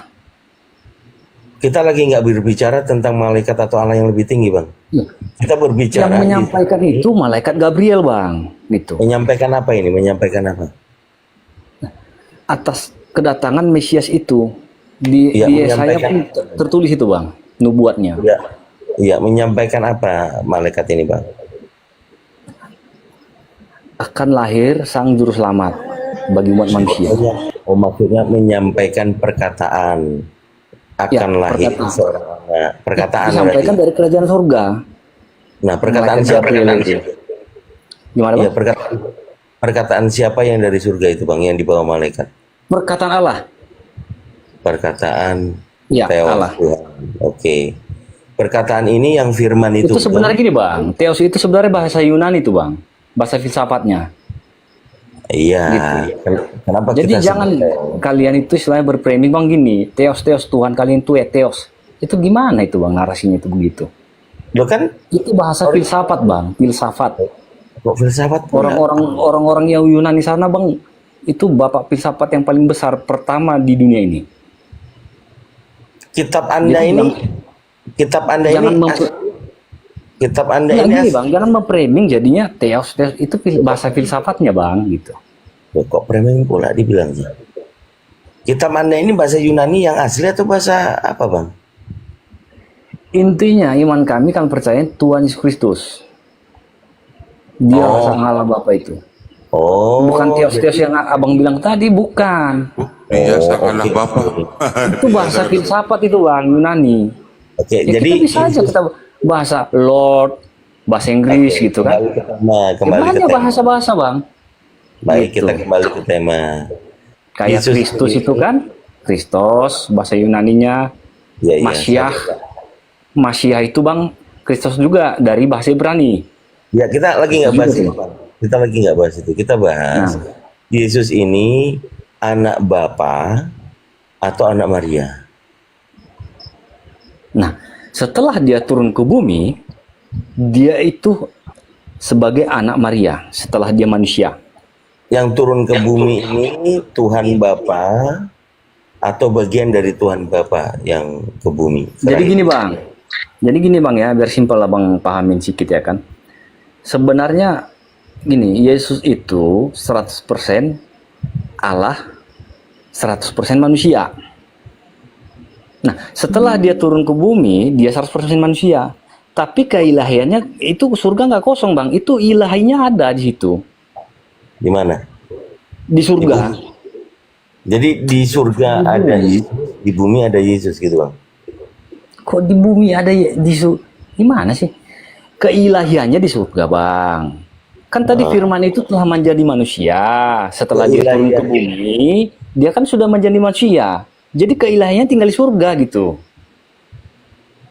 Kita lagi nggak berbicara tentang malaikat atau Allah yang lebih tinggi bang. Ya. Kita berbicara. Yang menyampaikan itu malaikat Gabriel bang, gitu. Menyampaikan apa ini? Menyampaikan apa? Atas kedatangan Mesias itu di Ya, Yesaya pun menyampaikan. tertulis itu bang, nubuatnya. Ya, menyampaikan apa malaikat ini bang? Akan lahir sang juru selamat bagi umat manusia. Oh, maksudnya menyampaikan perkataan akan Ya, lahir perkataan. seorang anak. Perkataan Disampaikan berarti. dari kerajaan surga. Nah, perkataan Malaikat siapa? Gabriel itu. Gimana bang? Ya, perkataan siapa yang dari surga itu bang, yang dibawa malaikat? Perkataan Allah. Perkataan Ya, Theos Allah. Tuhan. Oke. Perkataan ini yang firman itu. Itu sebenarnya gini bang, Theos itu sebenarnya bahasa Yunani itu bang, bahasa filsafatnya. Iya. Kenapa Jadi kita jangan sebut kalian itu istilahnya berframing bang gini, Theos Tuhan kalian itu Theos. Itu gimana itu bang narasinya itu begitu? Lo kan Itu bahasa filsafat bang, filsafat. kok filsafat pula? Orang-orang yang Yunani sana bang, itu bapak filsafat yang paling besar pertama di dunia ini. Kitab Anda Jadi ini, bang, kitab Anda jangan ini, mem- kitab Anda Nggak ini gini bang, jangan memframing jadinya Theos itu bahasa filsafatnya bang gitu. Loh, kok framing pula dibilangnya? Kitab Anda ini bahasa Yunani yang asli atau bahasa apa bang? Intinya iman kami kan percaya Tuhan Yesus Kristus. Dia sang Allah Bapa itu. Oh. Bukan Theos yang abang bilang tadi, bukan. Iya, sangatlah Bapak. Itu bahasa filsafat itu bang, Yunani. Oke, Ya, jadi kita bisa aja kita bahasa Lord, bahasa Inggris gitu kan. kembali ke Banyak tema. bahasa-bahasa bang. Baik, Gitu. kita kembali ke tema. Kayak Yesus Kristus ini- itu kan, Kristos bahasa Yunaninya, Ya, iya. Masyah. Masyah itu bang, Kristus juga dari bahasa Ibrani. Ya, kita lagi nggak Juga bahas tuh, itu, Bang. Kita lagi nggak bahas itu. Kita bahas Yesus ini anak Bapa atau anak Maria. Nah, setelah dia turun ke bumi, dia itu sebagai anak Maria setelah dia manusia. Yang turun ke bumi ini Tuhan Bapa atau bagian dari Tuhan Bapa yang ke bumi. Jadi gini bang ya, biar simpel abang pahamin sedikit ya kan. Sebenarnya gini, Yesus itu 100% Allah, 100% manusia. Nah, setelah dia turun ke bumi, dia 100% manusia. Tapi keilahiannya itu surga nggak kosong, Bang. Itu ilahinya ada di situ. Di mana? Di surga. Jadi di surga ada Yesus, di bumi ada Yesus gitu Bang. Kok di bumi ada gimana sih? Keilahiannya di surga, Bang. Kan tadi firman itu telah menjadi manusia. Setelah dia turun ke bumi, dia kan sudah menjadi manusia. Jadi keilahiannya tinggal di surga gitu.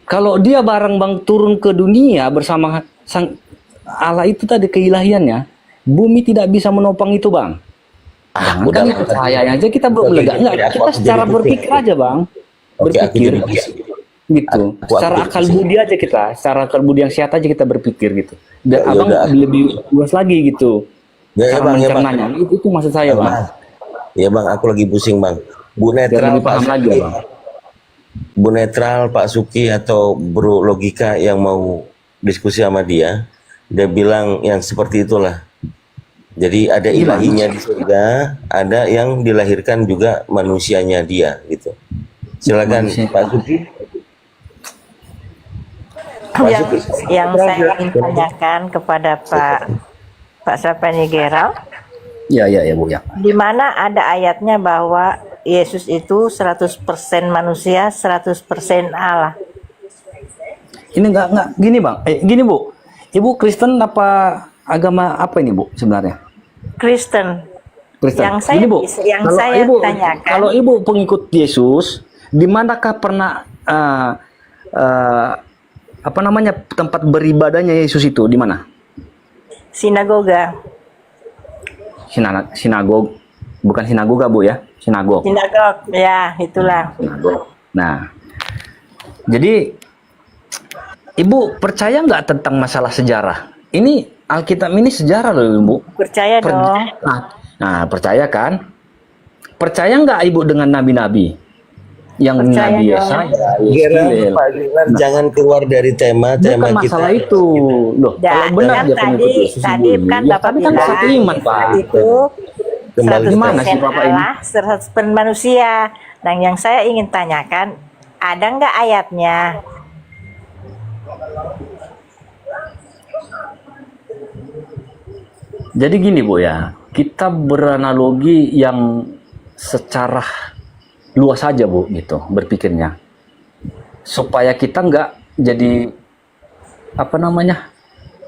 Kalau dia bareng Bang turun ke dunia bersama sang Allah itu tadi keilahiannya, bumi tidak bisa menopang itu, Bang. Jangan kan percaya aja kita enggak, kita secara berpikir aja, Bang. Berpikir gitu. Secara akal budi aja kita, secara akal budi yang sehat aja kita berpikir gitu. Dan abang lebih luas lagi gitu. Cara mencernanya. Itu maksud saya, Bang. Ya Bang, aku lagi pusing Bang. Bu Netral, paham lagi, Bang. Bu Netral, Pak Suki atau Bro Logika yang mau diskusi sama dia bilang yang seperti itulah. Jadi ada ilahinya di surga, ada yang dilahirkan juga manusianya dia gitu. Silakan Pak Suki. Yang saya ingin tanyakan kepada Pak Sapani Gerald, ya Bu ya. di mana ada ayatnya bahwa Yesus itu 100% manusia, 100% Allah. Ini enggak gini, Bang. Gini, Bu. Ibu Kristen apa agama apa ini, Bu, sebenarnya? Kristen. Yang saya Gini, Bu. saya tanyakan. Kalau Ibu pengikut Yesus, di manakah pernah apa namanya tempat beribadahnya Yesus itu di mana? Sinagoga. Sinagog, bukan sinagoga Bu ya, sinagog. Sinagog, ya itulah. Sinagog. Nah, jadi Ibu percaya nggak tentang masalah sejarah? Ini Alkitab ini sejarah loh, Ibu. Percaya dong. Nah, percaya kan? Percaya nggak Ibu dengan nabi-nabi? Yang percaya Nabi Yesaya, Pak Gilang, jangan keluar dari tema bukan kita. masalah itu loh. Kalau benar kan dia pengikut Yesus tadi kan ya, Bapak tapi kan bilang satu iman, Pak. itu Kembali 100% gimana sih, Bapak ini? Allah, 100% manusia. Dan yang saya ingin tanyakan, ada nggak ayatnya? Jadi gini Bu ya, kita beranalogi yang secara luas saja Bu gitu berpikirnya, supaya kita nggak jadi apa namanya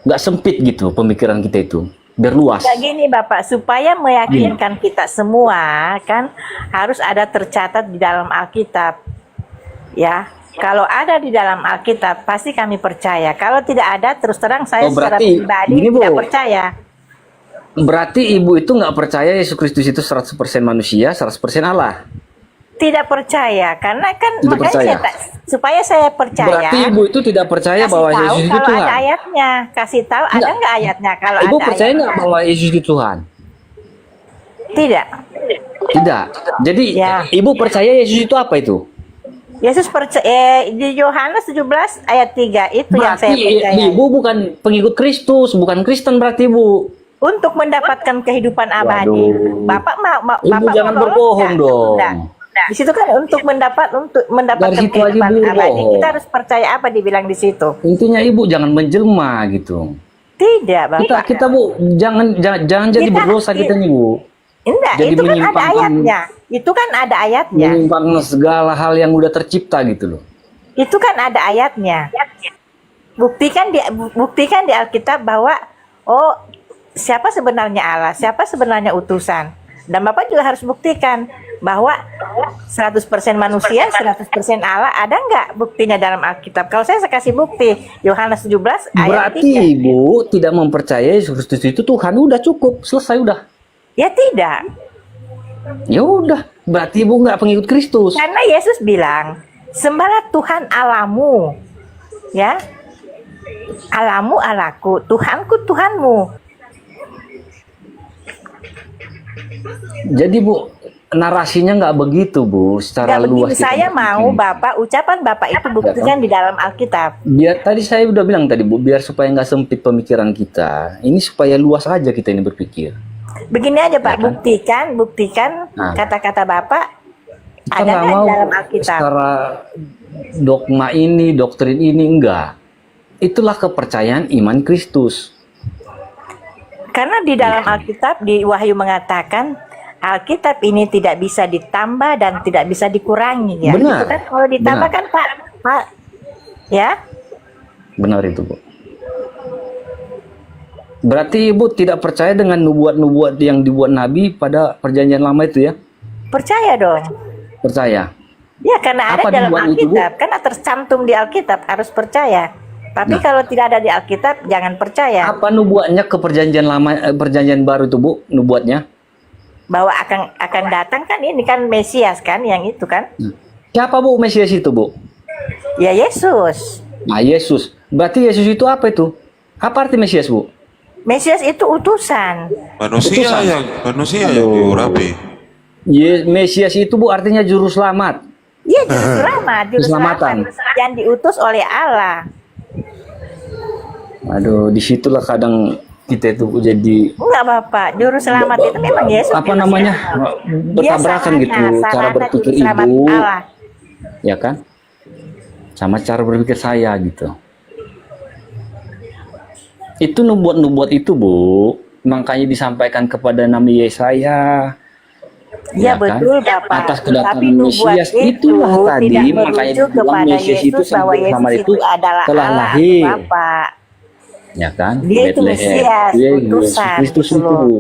nggak sempit gitu pemikiran kita itu, biar luas. Kayak gini Bapak, supaya meyakinkan kita semua kan harus ada tercatat di dalam Alkitab, ya. Kalau ada di dalam Alkitab pasti kami percaya. Kalau tidak ada, terus terang saya secara pribadi tidak percaya. Berarti Ibu itu nggak percaya Yesus Kristus itu 100% manusia, 100% Allah? Tidak percaya, karena kan Tidak makanya percaya. supaya saya percaya. Berarti Ibu itu tidak percaya bahwa Yesus itu kalau Tuhan? ada ayatnya, kasih tahu ada nggak ayatnya? Kalau Ibu ada percaya nggak ayatnya. bahwa Yesus itu Tuhan? Tidak. Tidak. Jadi Ibu percaya Yesus itu apa itu? Yesus percaya di Yohanes 17 ayat 3 itu yang saya percaya. Ibu bukan pengikut Kristus, bukan Kristen berarti Ibu. Untuk mendapatkan kehidupan abadi. Waduh. Bapak Ibu jangan berbohong dong. Di situ kan untuk mendapatkan Dari situ aja kehidupan Ibu abadi, bohong. kita harus percaya apa dibilang di situ. Intinya Ibu jangan menjelma gitu. Tidak, Bapak. Kita Bu jangan jadi berdosa kita nih Bu. Enggak, Jadi itu kan ada menyimpangkan- ayatnya. Itu kan ada ayatnya. Menyimpang segala hal yang udah tercipta gitu loh. Itu kan ada ayatnya. Buktikan di Alkitab bahwa siapa sebenarnya Allah, siapa sebenarnya utusan. Dan Bapak juga harus buktikan bahwa 100% manusia, 100% Allah. Ada nggak buktinya dalam Alkitab? Kalau saya kasih bukti, Yohanes 17 ayat Berarti 3. Ibu tidak mempercayai Yesus Kristus itu Tuhan, udah cukup, selesai udah. Ya tidak. Ya udah, berarti Ibu nggak pengikut Kristus. Karena Yesus bilang, sembahlah Tuhan Allahmu. Ya. Allahmu Allahku, Tuhanku Tuhanmu. Jadi Bu, narasinya nggak begitu, Bu, secara Nggak luas begini, kita saya mau berpikir. Bapak, ucapan Bapak itu buktikan di dalam Alkitab. Biar tadi saya udah bilang tadi, Bu, biar supaya nggak sempit pemikiran kita. Ini supaya luas aja kita ini berpikir. Begini aja Pak, Ya kan? buktikan Nah. kata-kata Bapak Kita ada nggak nggak di mau dalam Alkitab. secara dogma ini, doktrin ini, enggak. Itulah kepercayaan iman Kristus. Karena di dalam Alkitab di Wahyu mengatakan Alkitab ini tidak bisa ditambah dan tidak bisa dikurangi ya. Benar. Itu kan kalau ditambah Benar. kan Pak ya. Benar itu, Bu. Berarti Ibu tidak percaya dengan nubuat-nubuat yang dibuat Nabi pada perjanjian lama itu ya? Percaya dong. Percaya. Ya karena ada Apa dalam dibuat itu, Bu? Alkitab, karena tercantum di Alkitab harus percaya. Tapi kalau tidak ada di Alkitab jangan percaya. Apa nubuatnya ke perjanjian lama, perjanjian baru itu, Bu? Nubuatnya? Bahwa akan datang kan ini kan Mesias kan yang itu kan? Siapa, Bu, Mesias itu, Bu? Ya Yesus. Nah, Yesus. Berarti Yesus itu apa itu? Apa arti Mesias, Bu? Mesias itu utusan. Manusia yang diurapi. Mesias itu, Bu, artinya juru selamat. Iya juru selamat, Keselamatan. yang diutus oleh Allah. Aduh, disitulah kadang kita itu jadi Enggak Bapak, juru selamat itu memang Yesus. apa namanya bertabrakan gitu cara berpikir Ibu, Allah. ya kan, sama cara berpikir saya gitu. Itu nubuat-nubuat itu, Bu, makanya disampaikan kepada Nabi Yesaya. Ya betul Bapak. Atas kedatangan Tapi nubuat Mesias itu itulah tadi tidak makanya merujuk dibilang kepada Mesias itu Yesus bahwa sama Yesus itu itu adalah telah Allah lahir, Bapak. ya kan? Dia itu Bethlehem. Mesias, Dia Yesus utusan, Kristus gitu itu, loh. Bu.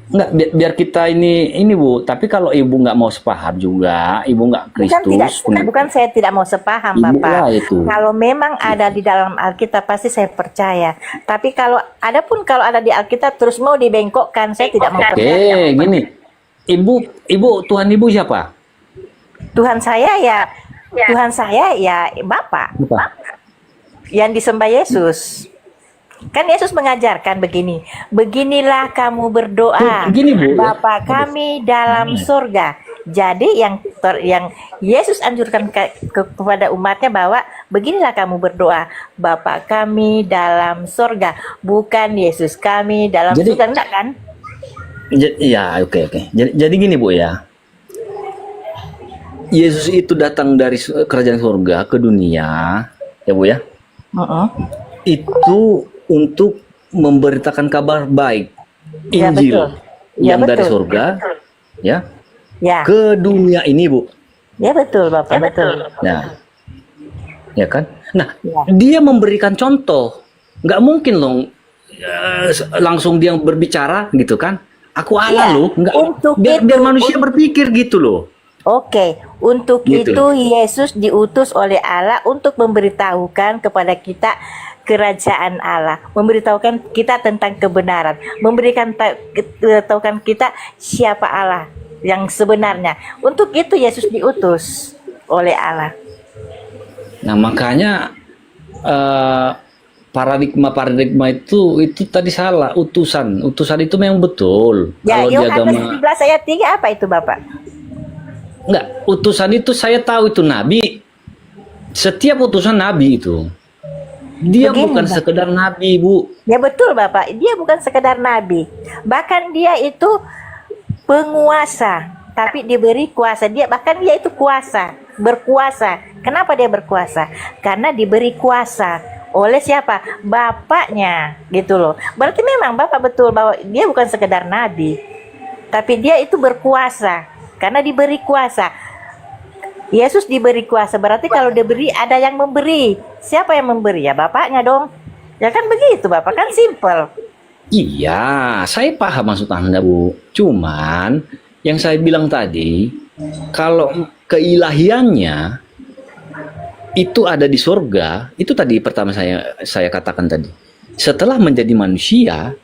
Enggak, biar kita ini Bu, tapi kalau Ibu nggak mau sepaham juga, Ibu nggak Kristus, Bukan saya tidak mau sepaham Ibu Bapak. lah itu. Kalau memang ada di dalam Alkitab pasti saya percaya. Tapi kalau ada di Alkitab terus mau dibengkokkan, saya tidak mau Oke, percaya. gini. Ibu, Tuhan Ibu siapa? Tuhan saya ya Bapak. Apa? Yang disembah Yesus. Kan Yesus mengajarkan begini, beginilah kamu berdoa, Begini, Bu. Bapa kami dalam surga. Jadi yang Yesus anjurkan kepada umatnya bahwa beginilah kamu berdoa, Bapa kami dalam surga, bukan Yesus kami dalam Jadi- surga, enggak kan? Ya, oke. Jadi gini, Bu, ya. Yesus itu datang dari kerajaan surga ke dunia, ya, Bu, ya. Itu untuk memberitakan kabar baik, Ya, Injil betul. Ya, yang dari betul. surga, ya, Ya, ke dunia ini, Bu. ya betul Bapak, betul. Nah, ya kan? Nah, Ya. dia memberikan contoh. Nggak mungkin loh langsung dia berbicara gitu kan? Aku Allah Iya, loh, nggak. untuk Biar itu, manusia berpikir gitu loh. Oke, untuk Gitu. itu Yesus diutus oleh Allah untuk memberitahukan kepada kita kerajaan Allah, memberitahukan kita tentang kebenaran, memberitahukan kita siapa Allah yang sebenarnya. Untuk itu Yesus diutus oleh Allah. Nah, makanya paradigma itu tadi salah. Utusan itu memang betul. Ya, Kalau di Yohanes agama 17 ayat 3 apa itu Bapak? enggak, utusan itu saya tahu itu nabi. Setiap utusan nabi itu. Dia Begini, bukan Mbak. sekedar nabi, Bu. Ya betul Bapak, dia bukan sekedar nabi. Bahkan dia itu penguasa, tapi diberi kuasa. Dia itu kuasa, berkuasa. Kenapa dia berkuasa? Karena diberi kuasa oleh siapa? Bapaknya, gitu loh. Berarti memang Bapak betul bahwa dia bukan sekedar nabi, tapi dia itu berkuasa karena diberi kuasa. Yesus diberi kuasa, berarti kalau diberi ada yang memberi. Siapa yang memberi? Ya Bapaknya dong. Ya kan begitu Bapak, kan simple. Iya, saya paham maksud Anda, Bu. Cuman yang saya bilang tadi, kalau keilahiannya itu ada di surga, itu tadi pertama saya katakan tadi. Setelah menjadi manusia,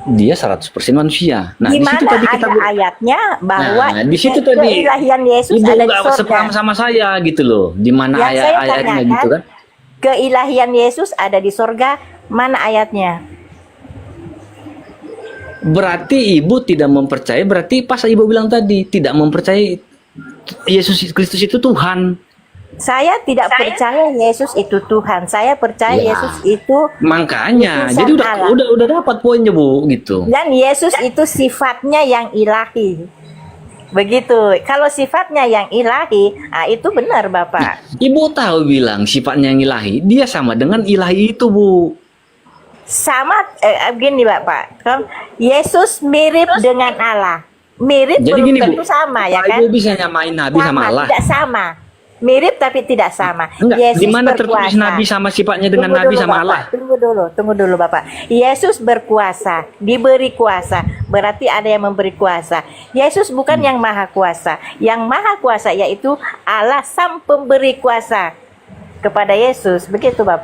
dia 100% manusia. Nah, Di di situ mana tadi kita ada ayatnya bahwa Nah, di situ tadi keilahian Yesus Ibu ada di nggak surga. sepaham sama saya gitu loh. Di mana Yang saya ayat-ayatnya tanyakan, gitu kan? keilahian Yesus ada di surga, mana ayatnya? Berarti ibu tidak mempercayai, berarti pas ibu bilang tadi tidak mempercayai Yesus Kristus itu Tuhan. Saya tidak percaya Yesus itu Tuhan. Saya percaya Ya. Yesus itu Makanya, utusan jadi Allah. udah dapat poinnya Bu, gitu. Dan Yesus itu sifatnya yang ilahi. Begitu. Kalau sifatnya yang ilahi, itu benar Bapak. Ibu tahu bilang sifatnya yang ilahi, dia sama dengan ilahi itu Bu. Sama gini Bapak. Yesus mirip dengan Allah. Mirip Jadi belum gini Bu, tentu sama ya kan? Ibu bisa nyamain Nabi sama Allah. Tidak sama. Mirip tapi tidak sama. Enggak, Yesus di mana tertulis berkuasa. Nabi sama sifatnya dengan Tunggu Nabi dulu, sama Bapak. Allah? Tunggu dulu Bapak. Yesus berkuasa, diberi kuasa. Berarti ada yang memberi kuasa. Yesus bukan yang maha kuasa. Yang maha kuasa yaitu Allah sang pemberi kuasa kepada Yesus. Begitu Bapak.